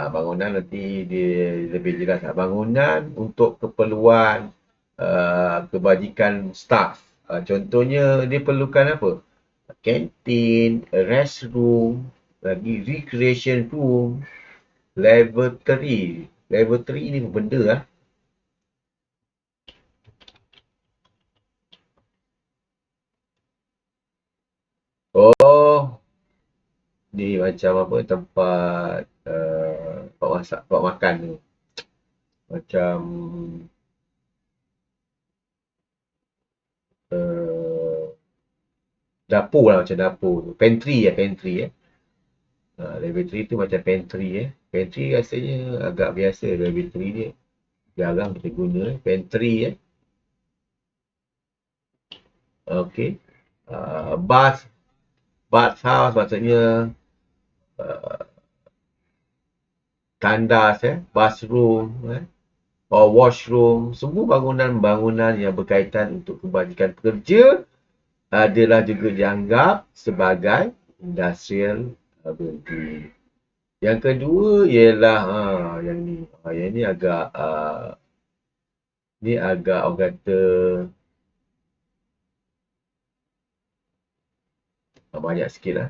Bangunan nanti dia lebih jelas lah. Bangunan untuk keperluan kebajikan staff. Contohnya dia perlukan apa? Kantin, restroom, lagi recreation room, lavatory. Lavatory ni benda lah. Oh, ni macam apa, tempat tempat masak, tempat makan tu. Macam uh, dapur lah, macam dapur tu. Pantry pantry. Lavatory tu macam pantry. Pantry rasanya agak biasa, lavatory dia jarang kita guna. Pantry Okay. Bath house maksudnya uh, tandas, bathroom, or washroom. Semua bangunan-bangunan yang berkaitan untuk kebajikan pekerja adalah juga dianggap sebagai industrial building. Yang kedua ialah yang ni agak orang kata banyak sikit lah.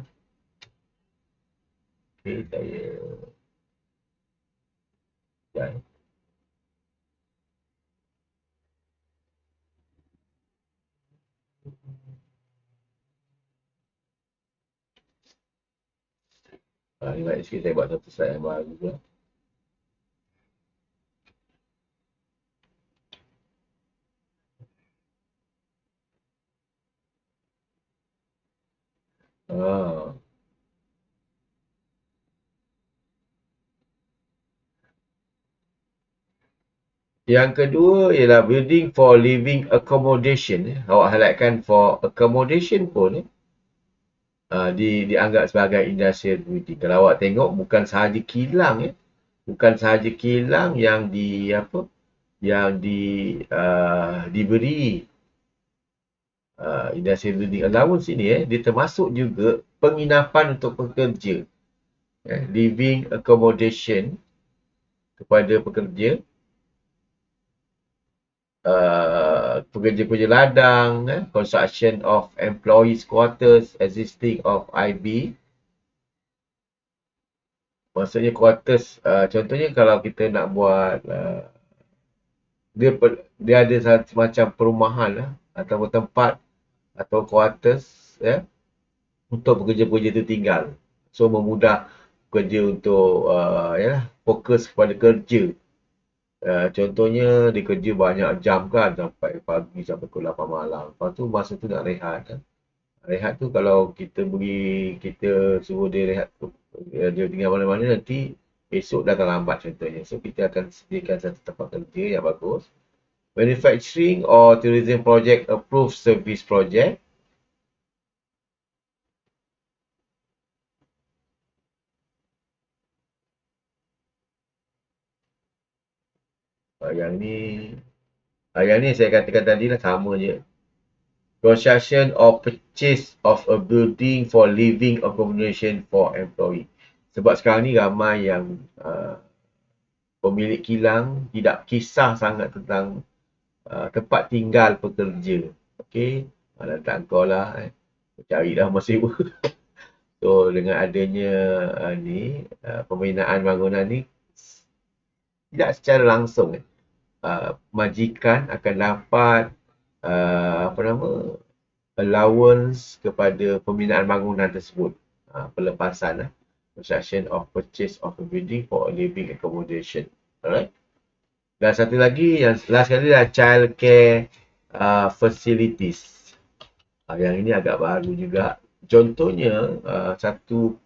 Okay, saya ni banyak sikit, saya buat satu slide yang baru juga. Yang kedua ialah building for living accommodation. Awak highlightkan for accommodation pun dianggap sebagai industrial building. Kalau awak tengok, bukan sahaja kilang bukan sahaja kilang yang diberi industrial building allowance ini dia termasuk juga penginapan untuk pekerja, living accommodation kepada pekerja, pekerja-pekerja ladang, construction of employees quarters existing of IB. Maksudnya quarters, contohnya kalau kita nak buat dia ada semacam perumahan atau tempat atau quarters untuk pekerja-pekerja itu tinggal. So memudah pekerja untuk fokus kepada kerja. Contohnya dia kerja banyak jam kan, sampai pagi sampai pukul 8 malam. Lepas tu masa tu nak rehat. Rehat tu kalau kita suruh dia rehat tu, dia tinggal mana-mana, nanti esok datang lambat contohnya. So kita akan sediakan satu tempat kerja yang bagus. Manufacturing or tourism project approved service project. Yang ni saya katakan tadi lah, sama je. Construction or purchase of a building for living accommodation for employee. Sebab sekarang ni ramai yang pemilik kilang tidak kisah sangat tentang tempat tinggal pekerja. Okey, tak kau lah, carilah rumah sewa. So dengan adanya pembinaan bangunan ni tidak secara langsung majikan akan dapat apa nama, allowance kepada pembinaan bangunan tersebut. Pelepasan construction of purchase of a building for a living accommodation. Alright. Dan satu lagi yang last sekali adalah child care facilities. Yang ini agak baru juga. Contohnya satu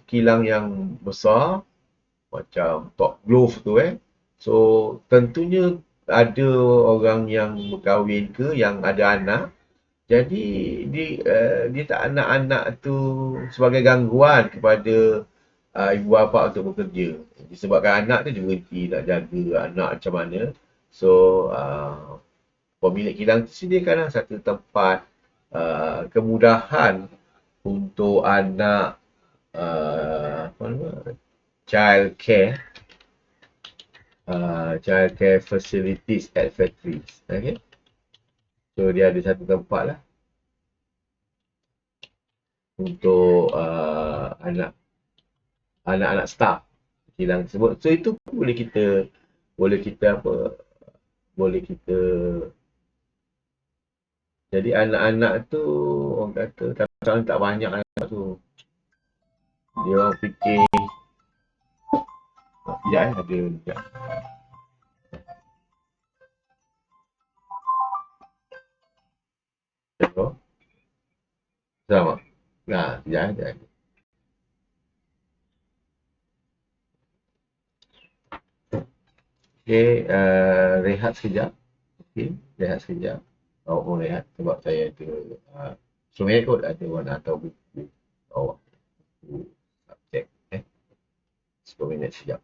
kilang yang besar macam Top Glove tu So tentunya ada orang yang berkahwin ke yang ada anak. Jadi dia tak nak anak tu sebagai gangguan kepada ibu bapa untuk bekerja. Disebabkan anak tu dia berhenti nak jaga anak macam mana. So pemilik kilang tu sediakanlah satu tempat kemudahan untuk anak apa nama, child care facilities at factories. Okay. So dia ada satu tempat lah untuk anak-anak staff kilang tersebut. So itu pun boleh kita apa boleh kita jadi anak-anak tu orang kata kadang-kadang tak banyak anak tu. Dia orang fikir sekejap ada sekejap. Contoh. Selamat. Nah, sekejap. Okay, rehat sekejap. Okay, rehat sekejap. Awak pun rehat sebab saya ada sebenarnya kot ada orang atau buku awak buku subjek 10 minit sekejap.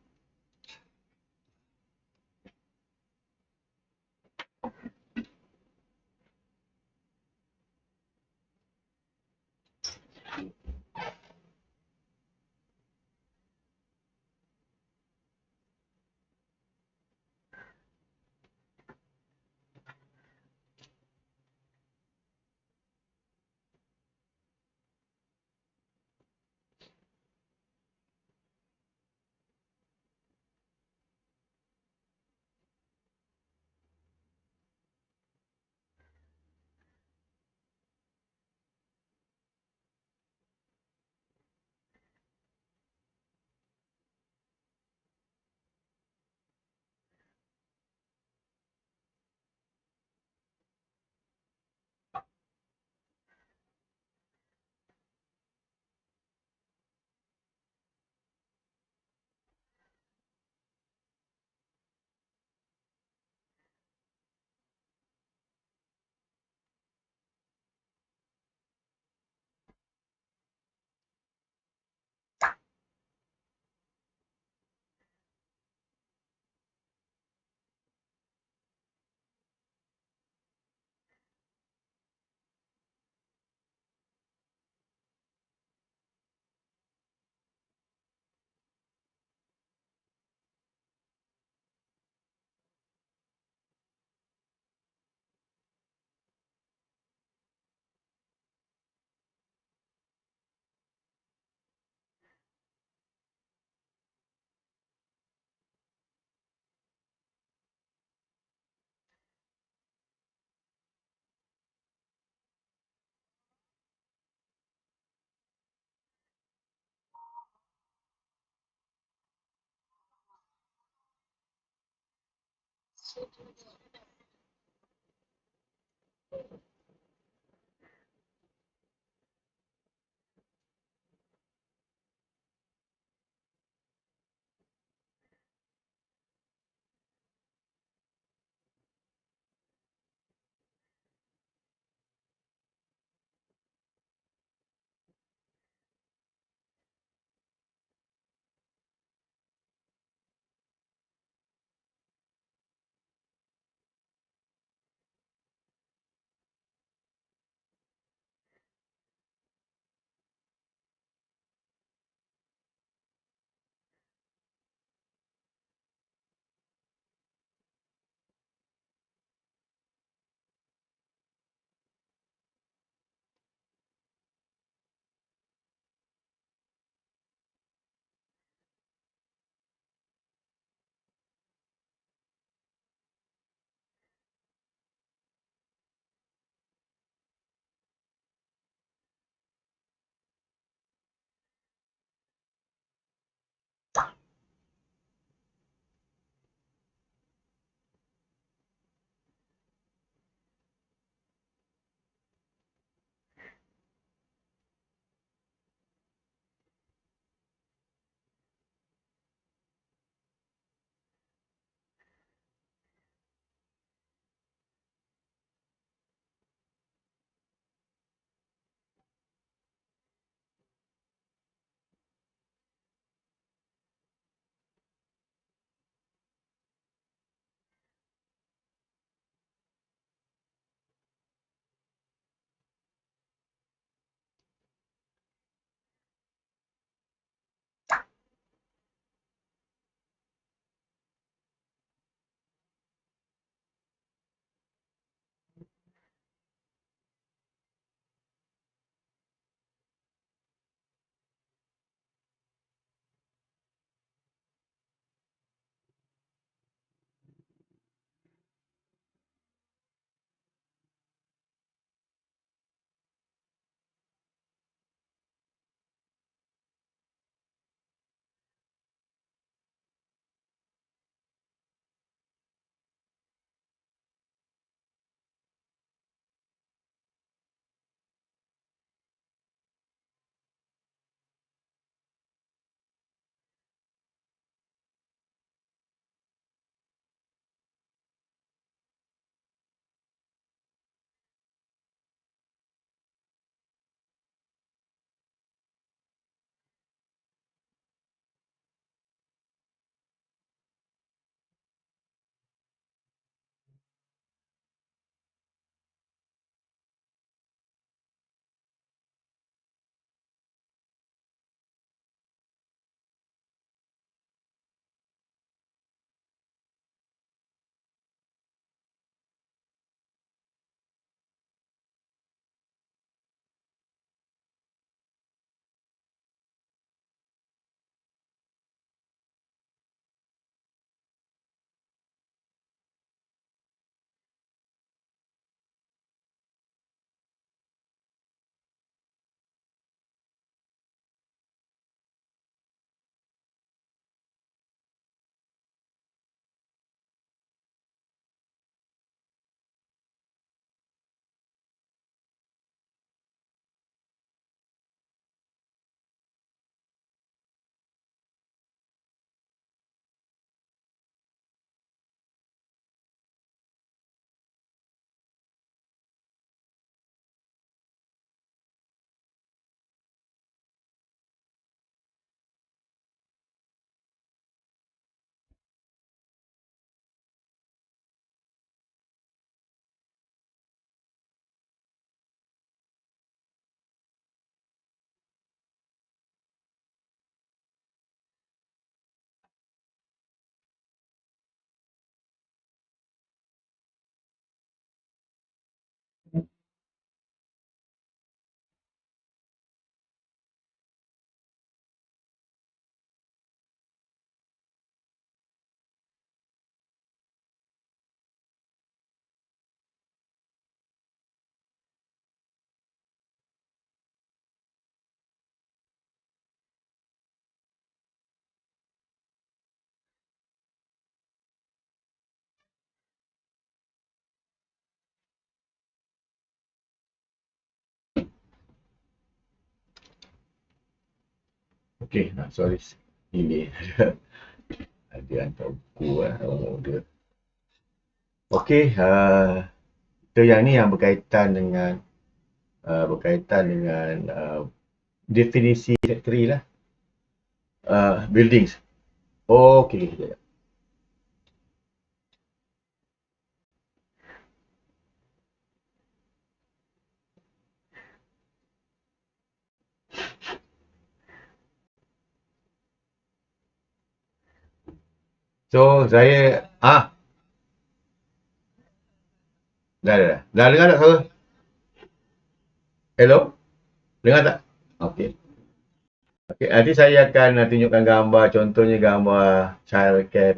Okey, sorry. Delay. Ada hantar buku orang muda. Okey, kita yang ni yang berkaitan dengan definisi factory lah. Buildings. Okey, sekejap. So, saya dah dengar tak suara? Hello? Dengar tak? Okey. Okey, nanti saya akan tunjukkan gambar, contohnya gambar childcare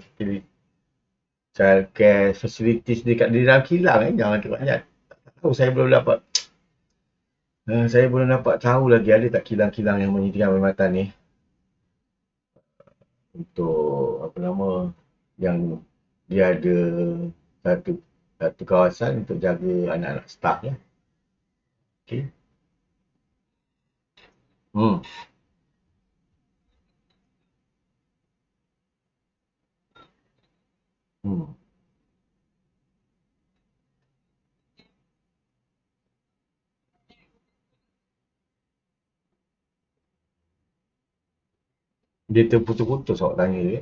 facilities dekat di dalam kilang jangan terbanyak. Tak tahu saya belum dapat tahu lagi ada tak kilang-kilang yang menyediakan perkhidmatan ni untuk apa nama yang dia ada satu satu kawasan untuk jaga anak-anak staff ya. Okey. Hmm. Hmm. Dia terputus-putus awak tanya dia.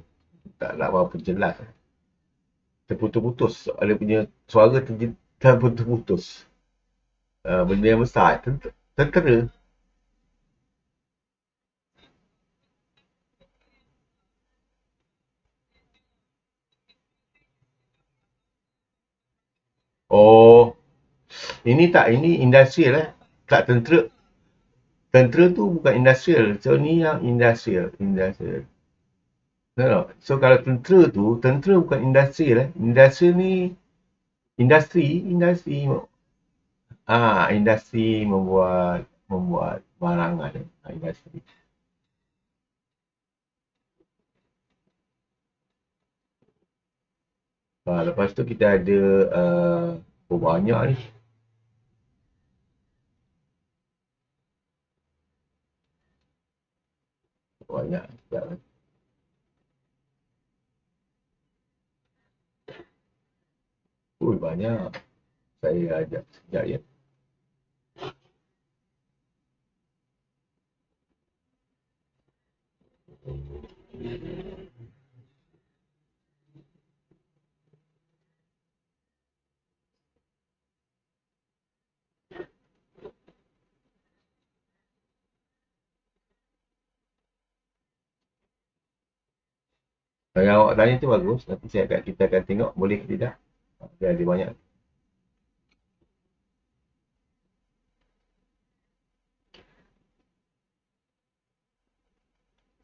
Tak nak berapa jelas. Terputus-putus. Dia punya suara terputus-putus. Benda yang besar. Tentera. Oh, ini tak, ini industrial Tak tentera. Tentera tu bukan industrial. So ni yang industrial. Industrial. No, no. So kalau tentera bukan industrial Industrial ni industri industri membuat barangan industri. Lepas tu kita ada banyak ni. Banyak. Banyak. Saya ajak sekejap ya. Yang awak tanya tu bagus. Nanti kita akan tengok boleh ke tidak. Dia ada banyak.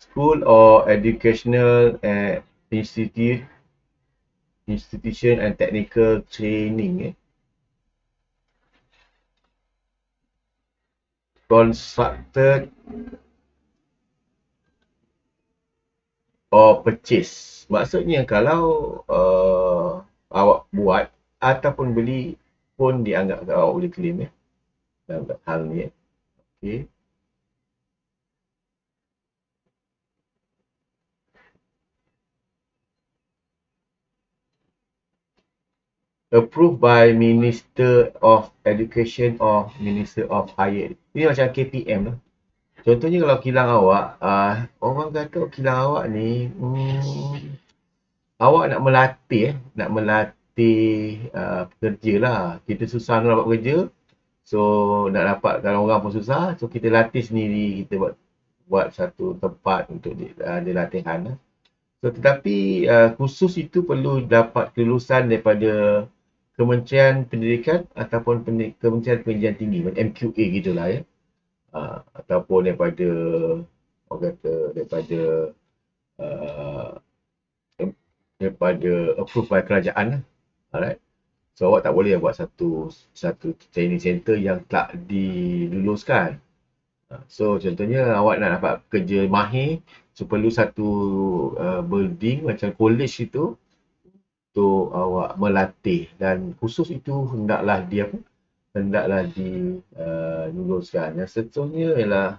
School or educational institution and technical training constructed or purchase. Maksudnya kalau awak buat ataupun beli pun dianggap awak boleh claim dalam hal ni okey. Approved by Minister of Education or Minister of Higher. Ini macam KPM lah. Contohnya kalau kilang awak, orang kata kilang awak ni, awak nak melatih pekerja lah. Kita susah nak dapat kerja, so nak dapatkan orang pun susah, so kita latih sendiri, kita buat satu tempat untuk dia latihan lah. So, tetapi khusus itu perlu dapat kelulusan daripada Kementerian Pendidikan ataupun Kementerian Pendidikan Tinggi, MQA gitulah ya. Ataupun daripada orang kata daripada approved by kerajaan lah. Alright. So awak tak boleh buat satu training center yang tak diluluskan. So contohnya awak nak dapat kerja mahir, so perlu satu building macam college itu untuk awak melatih, dan khusus itu hendaklah diluluskan. Yang seterusnya ialah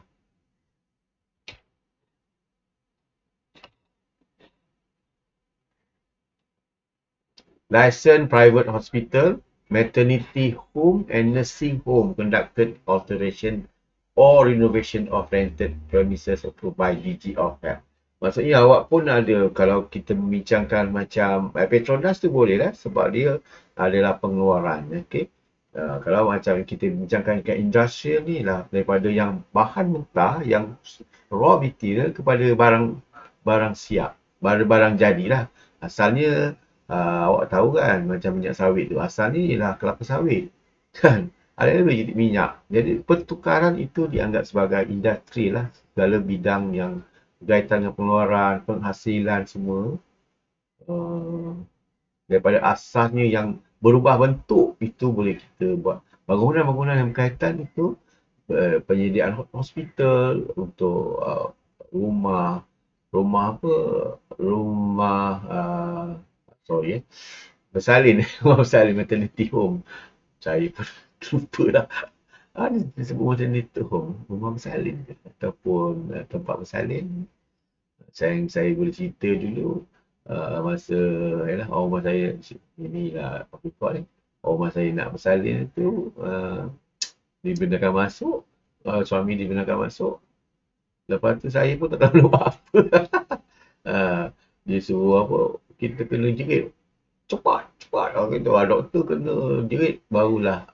licensed private hospital, maternity home and nursing home conducted alteration or renovation of rented premises approved by DG of Health. Maksudnya awak pun ada, kalau kita membincangkan macam Petronas tu boleh lah sebab dia adalah pengeluaran. Okay? Kalau macam kita bincangkan kat industrial ni lah, daripada yang bahan mentah, yang raw material kepada barang siap, barang jadilah. Asalnya awak tahu kan macam minyak sawit tu, asalnya ialah kelapa sawit kan, ada jadi minyak. Jadi pertukaran itu dianggap sebagai industri lah, segala bidang yang berkaitan dengan pengeluaran, penghasilan semua daripada asalnya yang berubah bentuk itu boleh kita buat. Bangunan-bangunan yang berkaitan itu penyediaan hospital untuk rumah bersalin rumah bersalin, maternity home. Saya pun lupa lah. Ada disebut maternity home, rumah bersalin ataupun tempat bersalin. Saya boleh cerita dulu masa rumah saya inilah apa ni, rumah saya nak bersalin tu dibenarkan masuk, suami dibenarkan masuk. Lepas tu saya pun tak tahu buat apa. Dia suruh apa, kita kena jerit cepat orang kata, doktor kena jerit barulah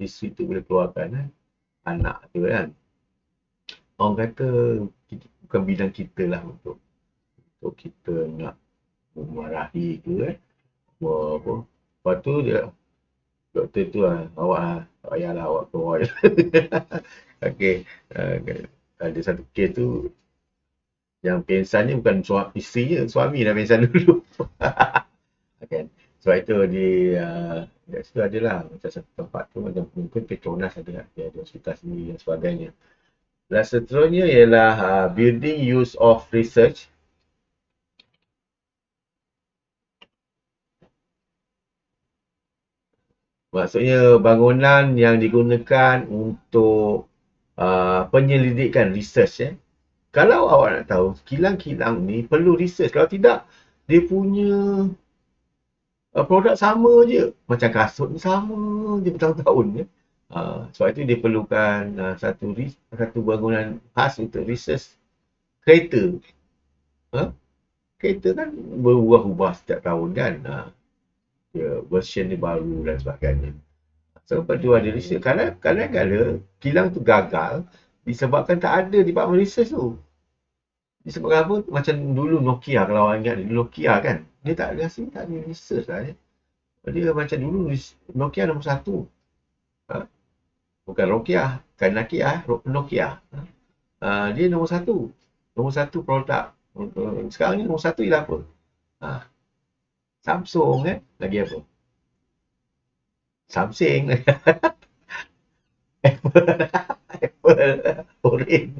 isteri tu boleh keluarkan anak tu kan. Orang kata bukan bidang kita lah untuk kita nak memarahi ke apa. Lepas tu dia, doktor tu awak tak payahlah awak keluar. Okay. Ada satu kes tu yang pengsannya bukan isteri je, suami dah pengsan dulu. Kan? Sebab itu di situ adalah macam satu tempat tu, macam mungkin Petronas dia ada hospital sendiri dan sebagainya. Dan seterusnya ialah building use of research. Maksudnya bangunan yang digunakan untuk penyelidikan research. Kalau awak nak tahu, kilang-kilang ni perlu research. Kalau tidak, dia punya produk sama je. Macam kasut ni sama je bertahun-tahun. Sebab itu dia perlukan satu bangunan khas untuk research. Kereta. Kereta kan berubah-ubah setiap tahun kan. Version ni baru dan sebagainya. So, perlu ada research. Kadang-kadang kilang tu gagal disebabkan tak ada department research tu. Disebabkan apa? Macam dulu Nokia, kalau awak ingat Nokia kan, dia tak ada research lah. Dia macam dulu Nokia nombor 1. Bukan Nokia, bukan Nokia. Dia nombor 1. Nombor 1 produk. Sekarang ni nombor 1 ialah apa? Samsung lagi apa? Samsung. Apple, Orange.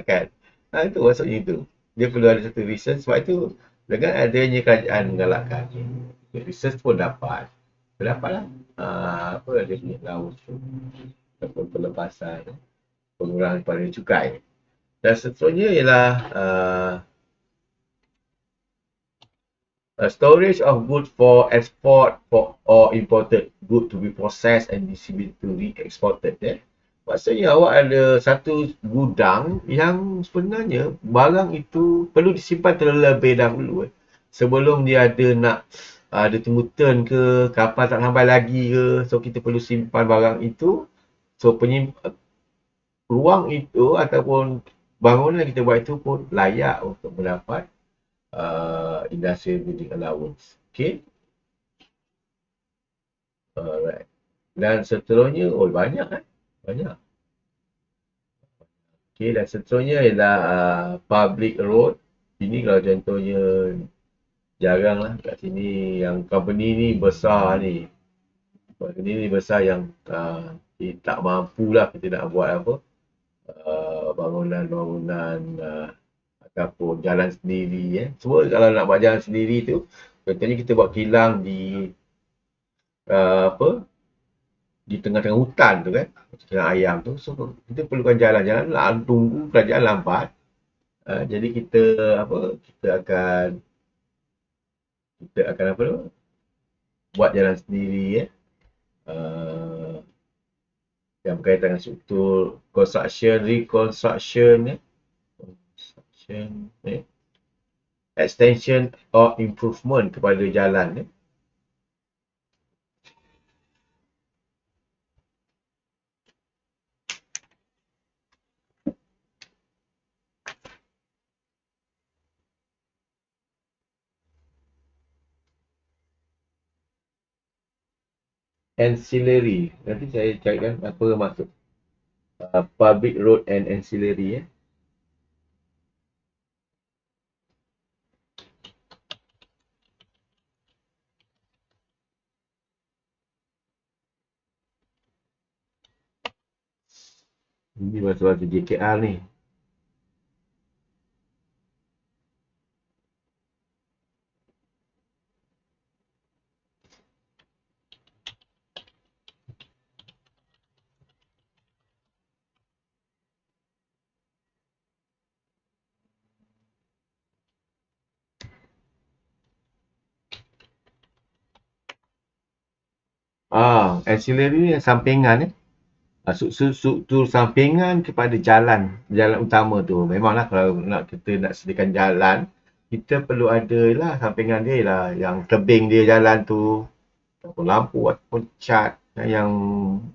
Kan? Itu maksudnya itu. Dia perlu ada satu research. Sebab itu dengan adanya kerajaan menggalakkan research pun dapat. Dapatlah apa dia punya allowance tu, ataupun pelepasan, pengurangan pada cukai. Dan seterusnya ialah storage of goods for export or imported good to be processed and distributed to re-exported. Maksudnya awak ada satu gudang yang sebenarnya barang itu perlu disimpan terlebih dahulu sebelum dia ada tunggu turn ke, kapal tak sampai lagi ke, so kita perlu simpan barang itu. So ruang itu ataupun bangunan yang kita buat itu pun layak untuk mendapat industrial building allowance. Okay. Alright. Dan seterusnya, banyak. Okay, dan seterusnya ialah public road. Ini kalau contohnya jarang lah kat sini yang company ni besar ni. Company ni besar yang tak mampu lah kita nak buat apa. Bangunan ataupun jalan sendiri. Semua kalau nak buat jalan sendiri tu, contohnya kita buat kilang di di tengah-tengah hutan tu kan, kilang ayam tu. So kita perlukan jalan tunggu kerajaan lambat. Jadi kita akan apa tu? buat jalan sendiri yang berkaitan dengan struktur construction, reconstruction construction, extension or improvement kepada jalan ancillary. Nanti saya carikan apa maksud public road and ancillary Ini bahasa JKR ni. Ancillary ni sampingan struktur sampingan kepada jalan utama tu. Memanglah kalau kita nak sediakan jalan, kita perlu ada lah sampingan dia lah, yang tebing dia jalan tu, ataupun lampu ataupun cat yang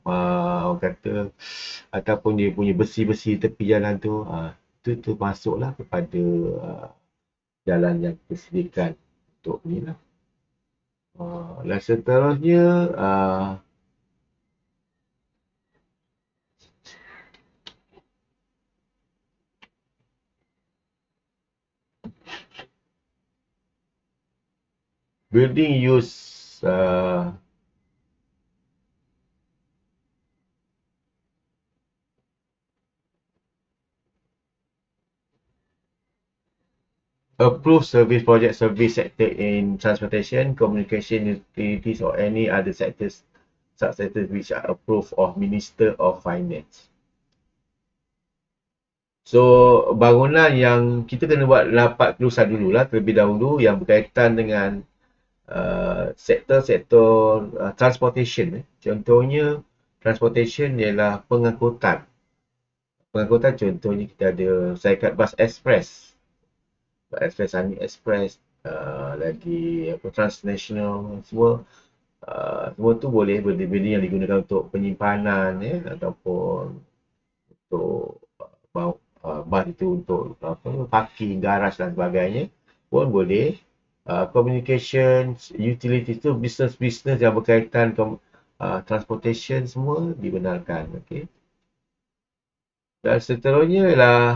orang kata, ataupun dia punya besi-besi tepi jalan tu, itu masuklah kepada jalan yang kita sediakan untuk ni lah. Dan seterusnya building use approved service project service sector in transportation, communication, utilities or any other sectors subsectors which are approved of Minister of Finance. So bangunan yang kita kena buat rapat kelulusan dululah terlebih dahulu yang berkaitan dengan sektor-sektor transportation. Contohnya transportation ialah pengangkutan. Pengangkutan contohnya kita ada syarikat bas express, Sunny Express, lagi transnational, semua tu boleh benda-benda yang digunakan untuk penyimpanan ataupun untuk bas itu untuk parking, garaj dan sebagainya pun boleh. Communication, utilities tu business yang berkaitan transportation semua dibenarkan. Okay. Dan seterusnya ialah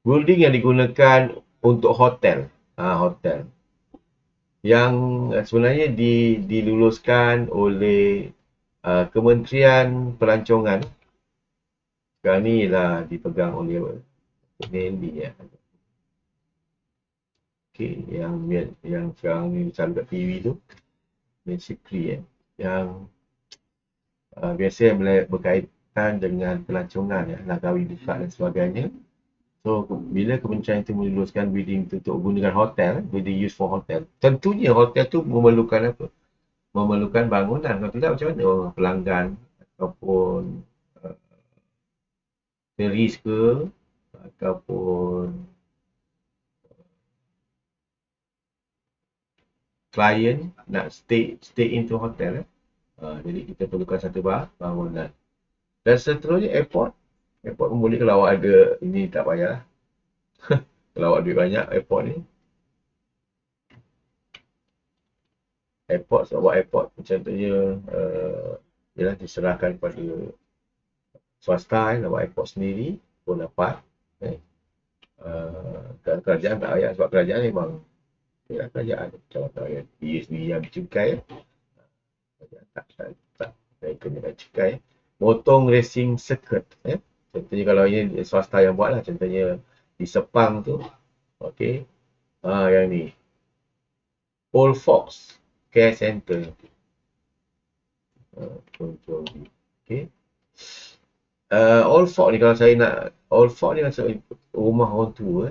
building yang digunakan untuk hotel. Hotel yang sebenarnya diluluskan oleh Kementerian Pelancongan. Sekarang ni lah dipegang oleh Nelly Okay, yang sekarang ni selalu kat TV tu, basically yang biasa berkaitan dengan pelancongan Langkawi buka dan sebagainya. So bila kementerian itu meluluskan building itu untuk gunakan hotel, building use for hotel, tentunya hotel tu memerlukan apa? Memerlukan bangunan. Kalau tidak macam mana pelanggan ataupun turis ke ataupun klien nak stay into hotel jadi kita perlukan satu bangunan. Dan seterusnya airport pun boleh kalau awak ada ini, tak payah kalau awak duit banyak. Airport ni buat airport contohnya ialah diserahkan kepada swasta nak buat airport sendiri pun dapat. Kerajaan tak payah, sebab kerajaan memang kerajaan macam dia sendiri yang bercukai tak kena cukai. Motong racing circuit contohnya kalau ini swasta yang buat lah, contohnya di Sepang tu. Okey, yang ni Old Fox Care Center contoh ni. Okey, All Fort ni, kalau saya nak, All Fort ni masuk rumah orang tua.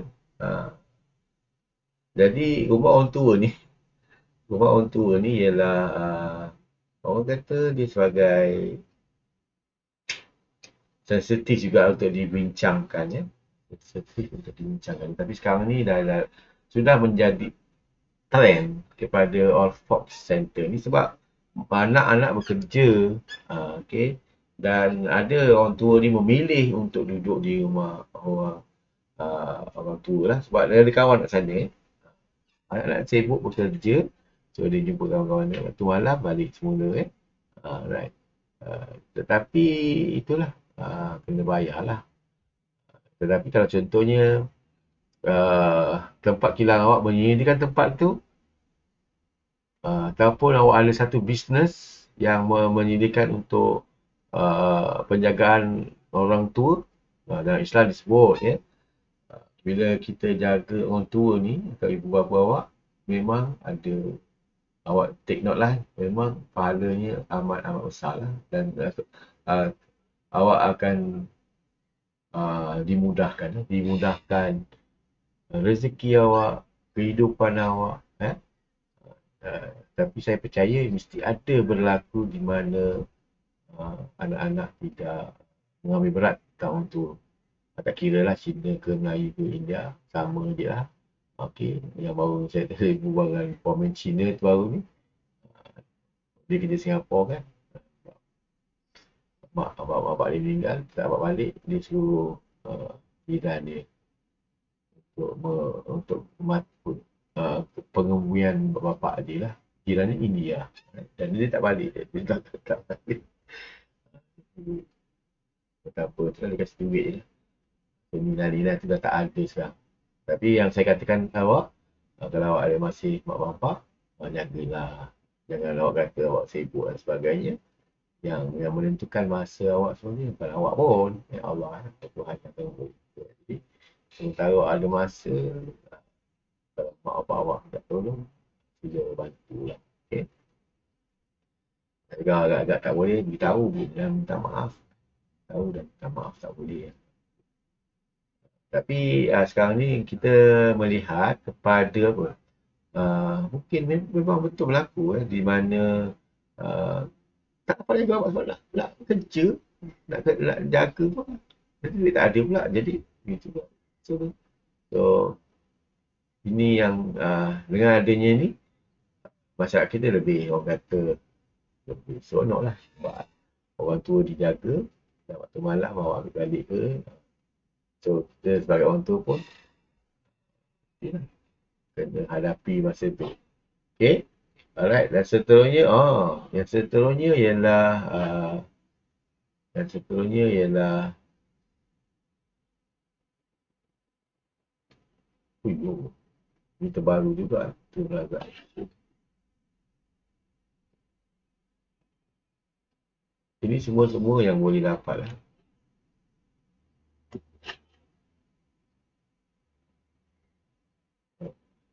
Jadi rumah orang tua ni, rumah orang tua ni ialah orang kata dia sebagai sensitif juga untuk dibincangkan, ya. Sensitif untuk dibincangkan. Tapi sekarang ni dah sudah menjadi trend kepada All Fox Center ni sebab anak-anak bekerja, okey, dan ada orang tua ni memilih untuk duduk di rumah orang tua lah sebab dia ada kawan kat sana. Anak-anak sibuk bekerja, so dia jumpa kawan-kawan dia waktu malam balik semula. Right. Tetapi itulah, kena bayar lah. Tetapi kalau contohnya tempat kilang awak menyediakan tempat tu, ataupun awak ada satu bisnes yang menyediakan untuk penjagaan orang tua, dalam Islam disebut, ya, bila kita jaga orang tua ni atau ibu bapa awak, memang ada, awak take note lah, memang pahalanya amat besar lah. Dan awak akan dimudahkan rezeki awak, kehidupan awak. Tapi saya percaya mesti ada berlaku di mana anak-anak tidak mengambil berat tentang orang tua. Tak kira lah Cina ke Melayu ke India, sama je lah. Okey, yang baru saya berbual dengan komen Cina tu baru ni, dia kerja Singapura kan. Bapak dia meninggal, tak dapat balik, dia suruh jiran dia untuk pengebumian bapak dia lah. Jiran dia India, dan dia tak balik, dia tak balik. Tak apa, tu dia kasih duit je lah. Nilai-nilai tu dah tak ada sekarang. Tapi yang saya katakan awak, kalau awak ada masih mak bapak, jagalah. Jangan awak kata awak sibuk dan sebagainya. Yang menentukan masa awak sebenarnya bukan awak pun. Ya Allah, Tuhan yang akan memberi. Jadi, sementara awak ada masa, kalau mak bapak awak tak tolong, sila bantu lah. Okay? Kalau agak-agak tak boleh, beritahu dan minta maaf. Tahu dan minta maaf tak boleh. Tapi sekarang ni kita melihat kepada apa? Mungkin memang betul berlaku di mana tak dapat jaga awak sebab nak kerja, nak jaga pun. Jadi duit tak ada pula. Jadi gitu pula. So ini yang dengan adanya ni, masyarakat kita lebih, orang kata, lebih seronok lah sebab orang tua dijaga, dan waktu malam bawa balik ke. So kita sebagai orang tua pun kena hadapi masa tu. Okay. Alright. Dan seterusnya, yang seterusnya ialah ini terbaru juga. Tu agak. Ini semua yang boleh dapat lah.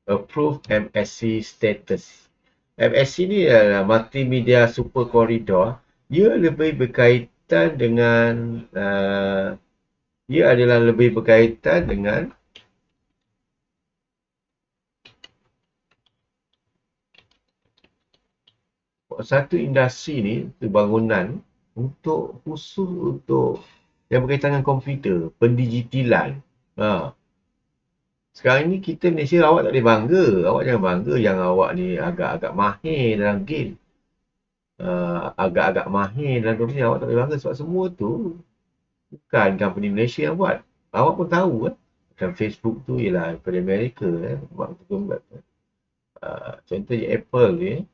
Approve MSC status. MSC ni adalah Multimedia Super Corridor. Dia lebih berkaitan dengan satu industri ni, bangunan khusus untuk yang berkaitan dengan komputer, pendigitilan. Sekarang ni kita Malaysia, awak tak boleh bangga. Awak jangan bangga yang awak ni agak-agak mahir dalam game. Agak-agak mahir dalam komputer, awak tak boleh bangga sebab semua tu bukan company Malaysia yang buat. Awak pun tahu kan. Macam Facebook tu ialah daripada Amerika kan. Contohnya Apple ni,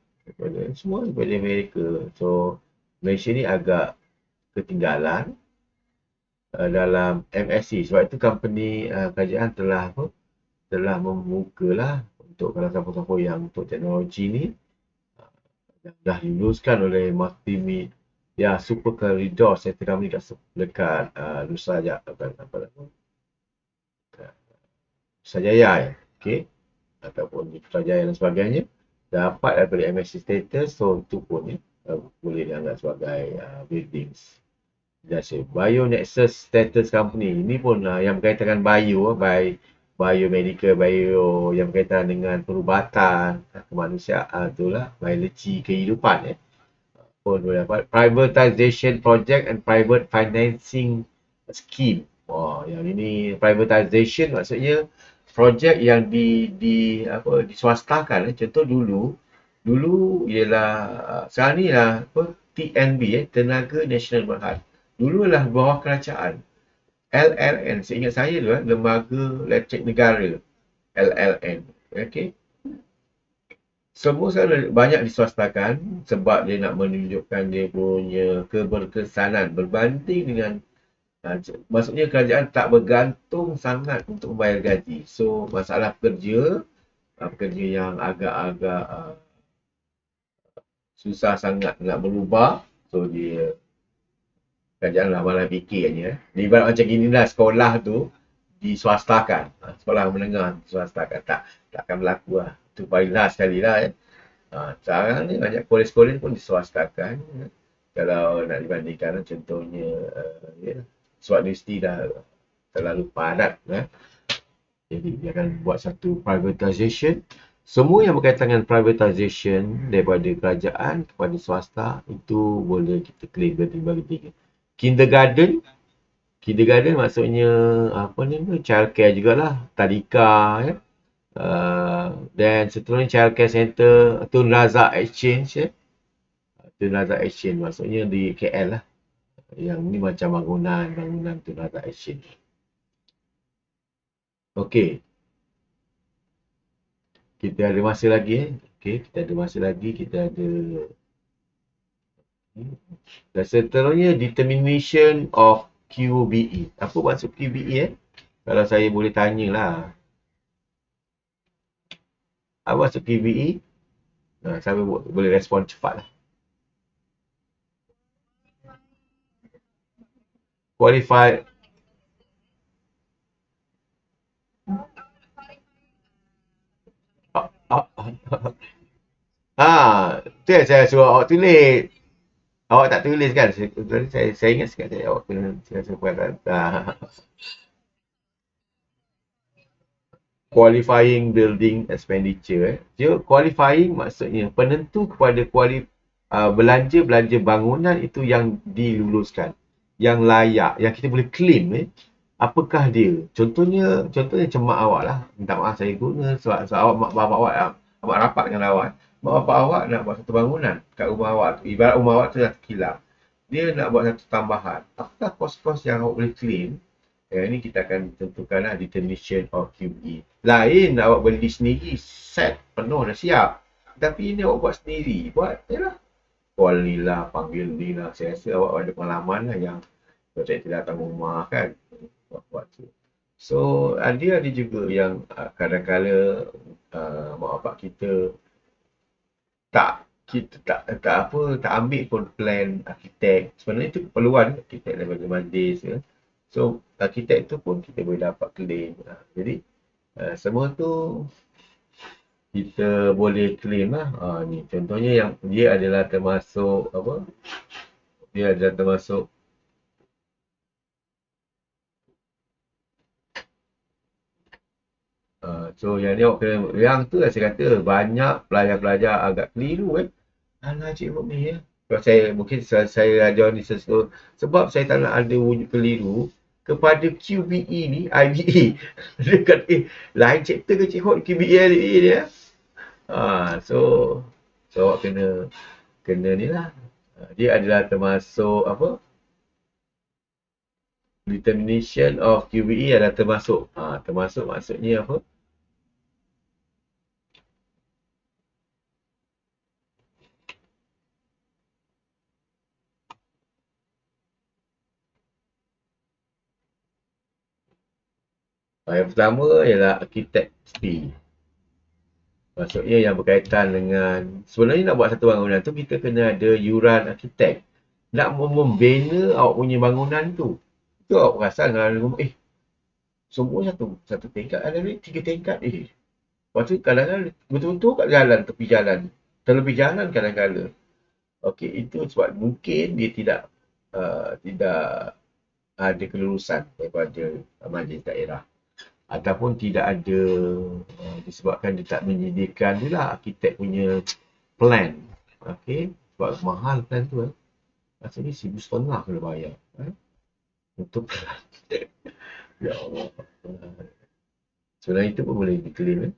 semua daripada Amerika. So Malaysia ni agak ketinggalan dalam MSC. Sebab itu company kerajaan telah membukalah untuk kalau siapa-siapa yang untuk teknologi ni dah diluluskan oleh Multimedia Super Corridor Center kami dekat Nusajaya, okey, ataupun di Putrajaya dan sebagainya, dapat daripada MSC status. So itu pun boleh dianggap sebagai buildings. Bionexus Status Company. Ini pun yang berkaitan dengan biomedical, yang berkaitan dengan perubatan, kemanusiaan, itulah biologi kehidupan pun boleh dapat. Privatization project and private financing scheme. Wah, yang ini privatization maksudnya projek yang diswastakan. Contoh dulu ialah sekarang ni lah TNB, Tenaga Nasional Berhad. Dulu lah bawah kerajaan. LLN, seingat saya tu Lembaga Elektrik Negara. LLN. Okey. Semua sekarang banyak diswastakan sebab dia nak menunjukkan dia punya keberkesanan berbanding dengan maksudnya kerajaan tak bergantung sangat untuk membayar gaji. So masalah pekerja yang agak-agak susah sangat nak berubah, so dia kerajaan lah malah fikirnya. Dia ibarat macam gini lah, sekolah tu diswastakan, sekolah menengah diswastakan, takkan berlaku lah. Itu paling last sekali lah sekarang ni banyak kolej-kolej pun diswastakan. Kalau nak dibandingkan contohnya Swat University dah terlalu padat jadi dia akan buat satu privatization. Semua yang berkaitan dengan privatization daripada kerajaan kepada swasta itu boleh kita claim bagi tiga. Kindergarten maksudnya apa ni, childcare jugalah, tadika dan seterusnya childcare center, Tun Razak Exchange Tun Razak Exchange maksudnya di KL lah. Yang ni macam bangunan Tun Razak Exchange. Okey. Kita ada masa lagi kita ada masa lagi, kita ada dan seterusnya determination of QBE. Apa maksud QBE Kalau saya boleh tanyalah. Apa maksud QBE? Saya boleh respon cepatlah. Qualified tu yang saya suruh awak tulis. Awak tak tulis kan? Saya ingat sekali awak kena saya buat. Qualifying building expenditure. Dia qualifying maksudnya penentu kepada belanja bangunan itu yang diluluskan, yang layak, yang kita boleh claim apakah dia. Contohnya macam mak awak lah. Minta maaf saya guna sebab awak mak bapak awak rapat dengan awak. Mak bapak awak nak buat satu bangunan kat rumah awak tu. Ibarat rumah awak tu dah terkilau. Dia nak buat satu tambahan. Apakah kos-kos yang awak boleh claim? Ini kita akan tentukanlah determination of QE. Lain awak beli sendiri, set penuh dah siap. Tapi ini awak buat sendiri. Buat, yalah. Call ni lah, panggil ni lah. Saya rasa awak ada pengalaman lah yang projek tidak datang rumah kan. Buat tu. So, ada juga yang kadang-kala mak bapak kita tak ambil pun plan arkitek. Sebenarnya itu keperluan arkitek daripada majlis So, arkitek tu pun kita boleh dapat claim. Jadi, semua tu kita boleh claim lah. Ni contohnya yang dia adalah termasuk apa? Dia adalah termasuk so yang ni awak kena, yang tu lah saya kata banyak pelajar-pelajar agak keliru Alah cikgu ni Kalau saya mungkin saya ajar ni sebab saya tak nak ada wujud keliru kepada QBE ni, IBE. Dia kata, lain chapter ke Cik Hot QBE IBE dia. So awak kena ni lah. Dia adalah termasuk apa? Determination of QBE adalah termasuk maksudnya apa? Yang pertama ialah architect fee. Maksudnya yang berkaitan dengan sebenarnya nak buat satu bangunan tu kita kena ada yuran arkitek. Nak membina awak punya bangunan tu. Itu awak perasan kalau rumah semua satu tingkat, ada ni 3 tingkat Lepas tu kadang-kadang betul-betul kat jalan, tepi jalan. Terlebih jalan kadang-kadang. Okey, itu sebab mungkin dia tidak tidak ada kelulusan daripada majlis daerah, ataupun tidak ada disebabkan dia tak menyediakan tu lah arkitek punya plan. Okey, sebab mahal plan tu rasanya 1,500 kena bayar untuk plan. Ya Allah. Selain itu pun boleh diklaim.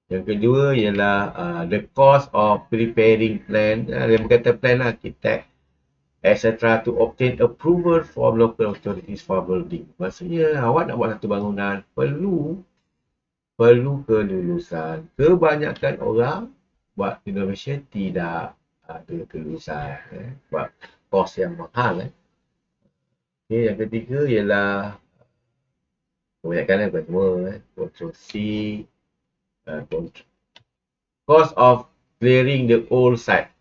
Yang kedua ialah the cost of preparing plan. Dia berkata plan lah, arkitek etc. to obtain approval from local authorities for building. Maksudnya awak nak buat satu bangunan perlu kelulusan. Kebanyakan orang buat renovation tidak ada kelulusan. Sebab kos yang mahal. Okay, yang ketiga ialah kebanyakan bukan semua. Control C. Cost of clearing the old site.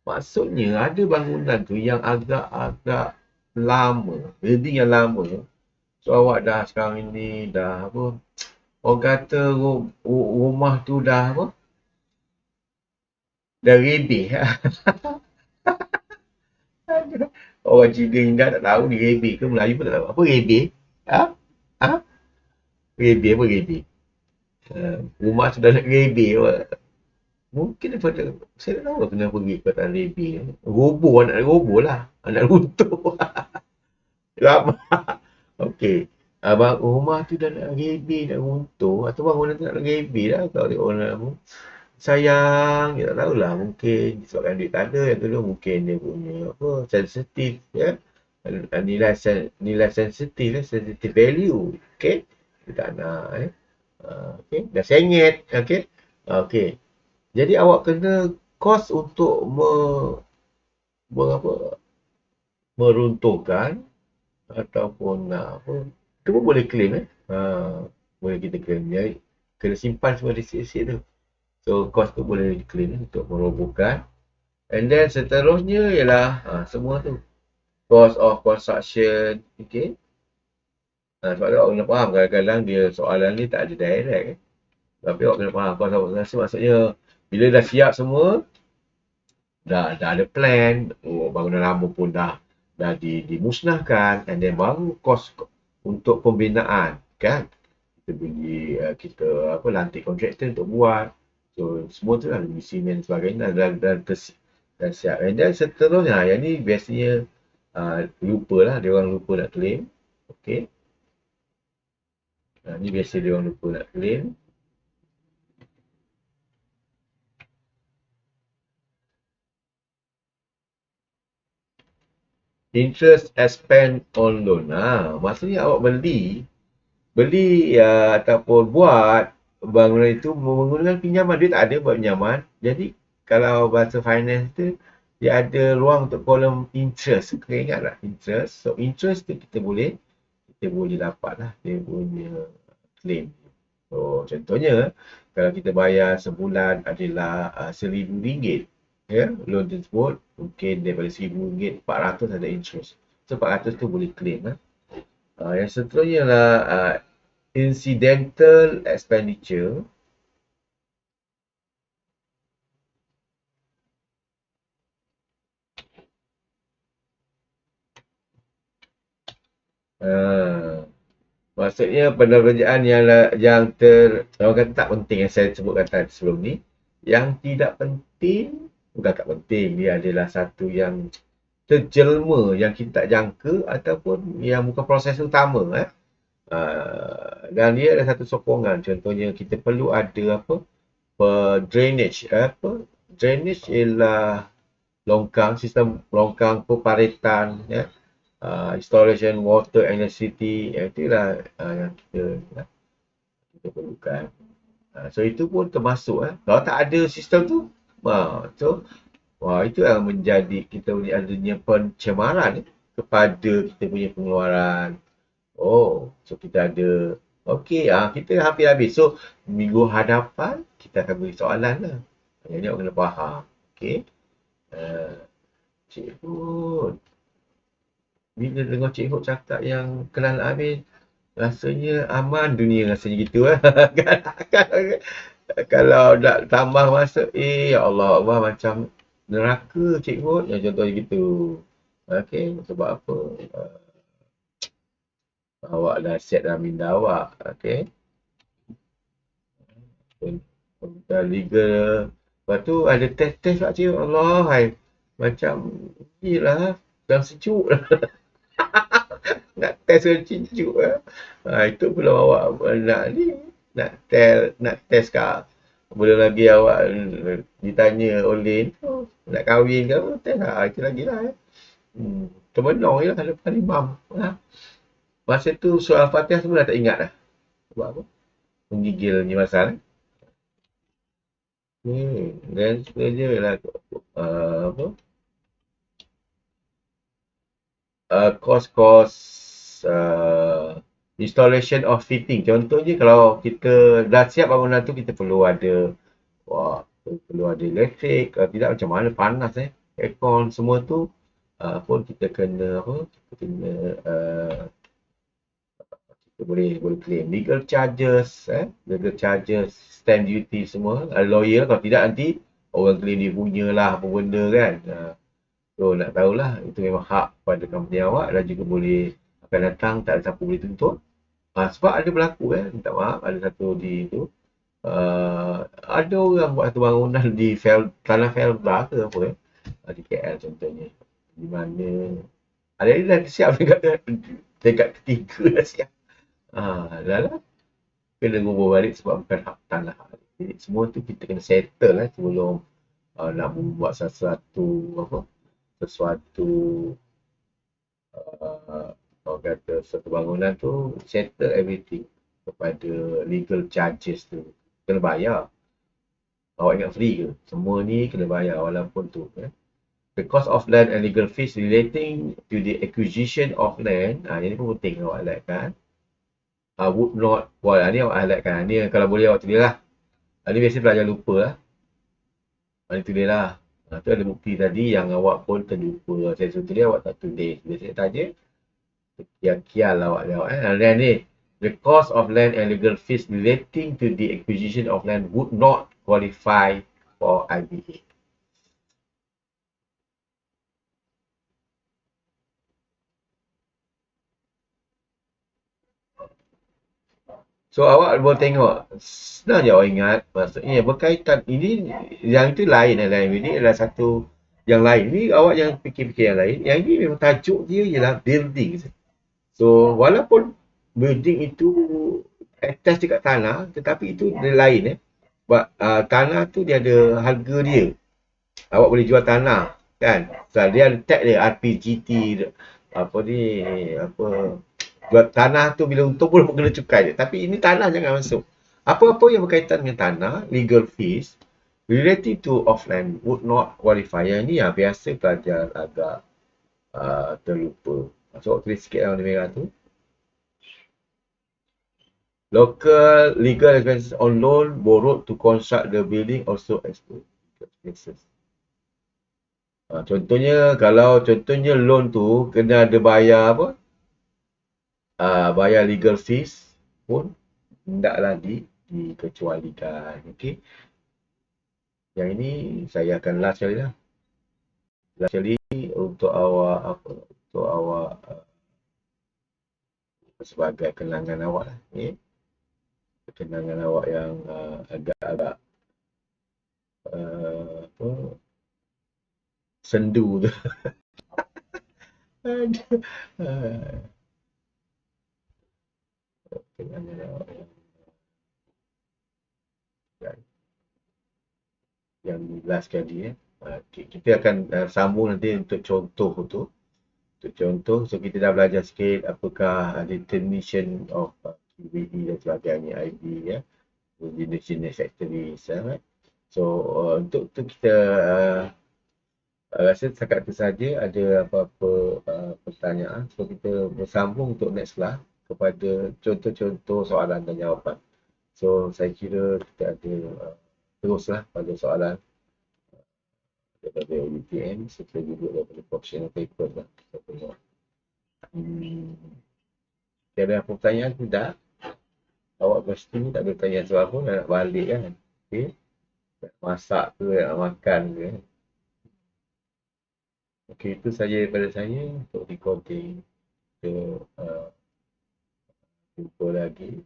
Maksudnya ada bangunan tu yang agak-agak lama, building yang lama. So awak dah sekarang ini dah apa? Orang kata rumah tu dah apa? Dah rebeh. Orang Cina indah tak tahu ni rebeh ke, Melayu pun tak tahu. Apa rebeh? Ha? Ha? Rebeh apa rebeh? Rumah tu dah nak rebeh. Mungkin daripada saya tak tahu kenapa pergi perkataan rebeh. Roboh, anak roboh lah. Anak runtuh. Lama. Okey. Abang rumah tu dah nak rebeh, nak runtuh. Atau bangunan tu nak rebeh lah. Kalau dia orang nak sayang, dia tak tahulah. Mungkin disebabkan duit tak ada. Yang kedua mungkin dia punya apa, sensitif. Ya? Nilai sensitif, sensitive value. Okey. Dia tak nak. Okey. Dah sengit. Okey. Okey. Jadi awak kena kos untuk meruntuhkan ataupun apa, itu pun boleh claim boleh kita claim. Jadi kena simpan semua receipt tu. So kos tu boleh claim untuk merobohkan. And then seterusnya ialah semua tu cost of construction. Okay. Sebab tu awak kena faham, kadang-kadang dia soalan ni tak ada direct. Tapi awak kena faham cost of construction maksudnya bila dah siap semua, dah ada plan, bangunan lama pun dah dimusnahkan, and then baru kos untuk pembinaan, kan? Kita beli, kita lantik kontraktor untuk buat. So semua tu lah, beli simen sebagainya dan siap. And then seterusnya, yang ni biasanya lupa dia orang lupa nak claim. Okay. Ni biasa dia orang lupa nak claim. Interest expense on loan. Maksudnya awak beli ataupun buat bangunan itu menggunakan pinjaman. Dia tak ada buat pinjaman. Jadi kalau bahasa finance tu, dia ada ruang untuk kolom interest. Kena ingat tak? Interest. So interest tu kita boleh dapat lah dia punya claim. So contohnya kalau kita bayar sebulan adalah RM1,000, ya, loan tersebut mungkin daripada RM1,000 400 ada interest. So 400 tu boleh claim. Yang seterusnya adalah incidental expenditure. Maksudnya pekerjaan yang orang kata tak penting, yang saya sebutkan tadi sebelum ni, yang tidak penting, bukan tak penting, dia adalah satu yang terjelma yang kita tak jangka ataupun yang bukan proses utama. Dan dia ada satu sokongan. Contohnya kita perlu ada drainage. Drainage ialah sistem longkang peparetan, ya. Installation water electricity, itulah yang kita perlukan. So itu pun termasuk. Kalau tak ada sistem tu, itu yang menjadi kita punya adanya pencemaran kepada kita punya pengeluaran. So kita ada. Okey, kita hampir habis. So minggu hadapan kita akan beri soalan lah. Yang ni awak kena faham. Okey. Cikgu, bila dengar cikgu cakap yang kelas nak habis, rasanya aman dunia, rasanya gitu. Kalau nak tambah masa, ya Allah, Allah macam neraka cikgu. Yang contohnya gitu. Okey, sebab apa? Awak dah set dah minda awak. Okey. Dah legal. Lepas tu ada test-test kat cikgu. Allah, hai. Macam, lah. Dalam sejuk lah. Nak test sejuk lah. Itu belum awak nak ni. Nak test kat. Belum lagi awak ditanya oleh tu. Nak kahwin ke apa. Test lah. Itu lagi lah. Termenung je lah depan imam. Masa tu surah Al-Fatihah semua dah tak ingat dah. Sebab apa? Menggigil ni masalah. Dan sebenarnya lah apa? Kos-kos installation of fitting. Contohnya kalau kita dah siap bangunan tu, kita perlu ada perlu ada elektrik. Kalau tidak macam mana, panas aircon semua tu pun kita kena apa? Kita kena kita boleh claim legal charges, legal charges, stamp duty semua, lawyer. Kalau tidak nanti orang claim dia punya lah apa benda kan. So nak tahulah, itu memang hak pada company awak dan juga boleh akan datang, tak ada siapa boleh tuntut. Sebab ada berlaku minta maaf, ada satu di itu, ada orang buat satu bangunan di tanah Felda ke apa di KL contohnya, di mana ada yang dah siap dekat ketiga dah siap. Dah lah kena ngubur balik sebab bukan hak tanah. Jadi semua tu kita kena settle sebelum nak membuat sesuatu orang kata satu bangunan tu, settle everything kepada legal charges tu. Kena bayar. Awak ingat free ke? Semua ni kena bayar walaupun tu. The cost of land and legal fees relating to the acquisition of land. Ini pun penting awak highlightkan. Would not, ni awak highlightkan. Ni kalau boleh awak tulis lah. Ni biasa pelajar lupa lah. Ni tulis lah. Tu ada bukti tadi yang awak pun terlupa. Saya suruh tulis, awak tak tulis. Biasa saya tanya, kial awak jawab. Dan ni, the cost of land and legal fees relating to the acquisition of land would not qualify for IBA. So awak boleh tengok, senang je awak ingat, maksudnya berkaitan, ini yang itu lain, ini adalah satu yang lain. Ini awak yang fikir-fikir yang lain. Yang ini memang tajuk dia ialah building. So walaupun building itu attach dekat tanah, tetapi itu dia lain. Sebab tanah tu dia ada harga dia. Awak boleh jual tanah kan. So, dia ada tag dia RPGT apa ni, apa, buat tanah tu bila untung pun kena cukai je. Tapi ini tanah jangan masuk. Apa-apa yang berkaitan dengan tanah, legal fees related to offline would not qualify. Yang ni biasa pelajar agak terlupa. So tulis sikit lah warna merah tu. Local legal expenses on loan borrowed to construct the building also exclude expenses. Contohnya kalau contohnya loan tu kena ada bayar apa? Bayar legal fees pun hendaklah dikecualikan. Okey. Yang ini saya akan last sekali lah. Last sekali untuk awak sebagai kenangan awak lah. Okay. Kenangan awak yang agak-agak sendu tu. Kenangan awak yang last sekali. Kita akan sambung nanti untuk contoh tu. Untuk contoh, so kita dah belajar sikit apakah definition of QBE dan sebagainya, IB jenis-jenis factories. So untuk tu kita rasa setakat itu saja. Ada apa-apa pertanyaan, so kita bersambung untuk next class kepada contoh-contoh soalan dan jawapan. So saya kira kita ada teruslah pada soalan daripada UTM serta juga daripada professional paper lah. Ada apa pertanyaan? Tidak. Awak pasti tak ada pertanyaan soal pun nak balik kan. okey. Nak masak ke, nak makan ke. Okey, itu saja daripada saya untuk recording. Kita jumpa lagi.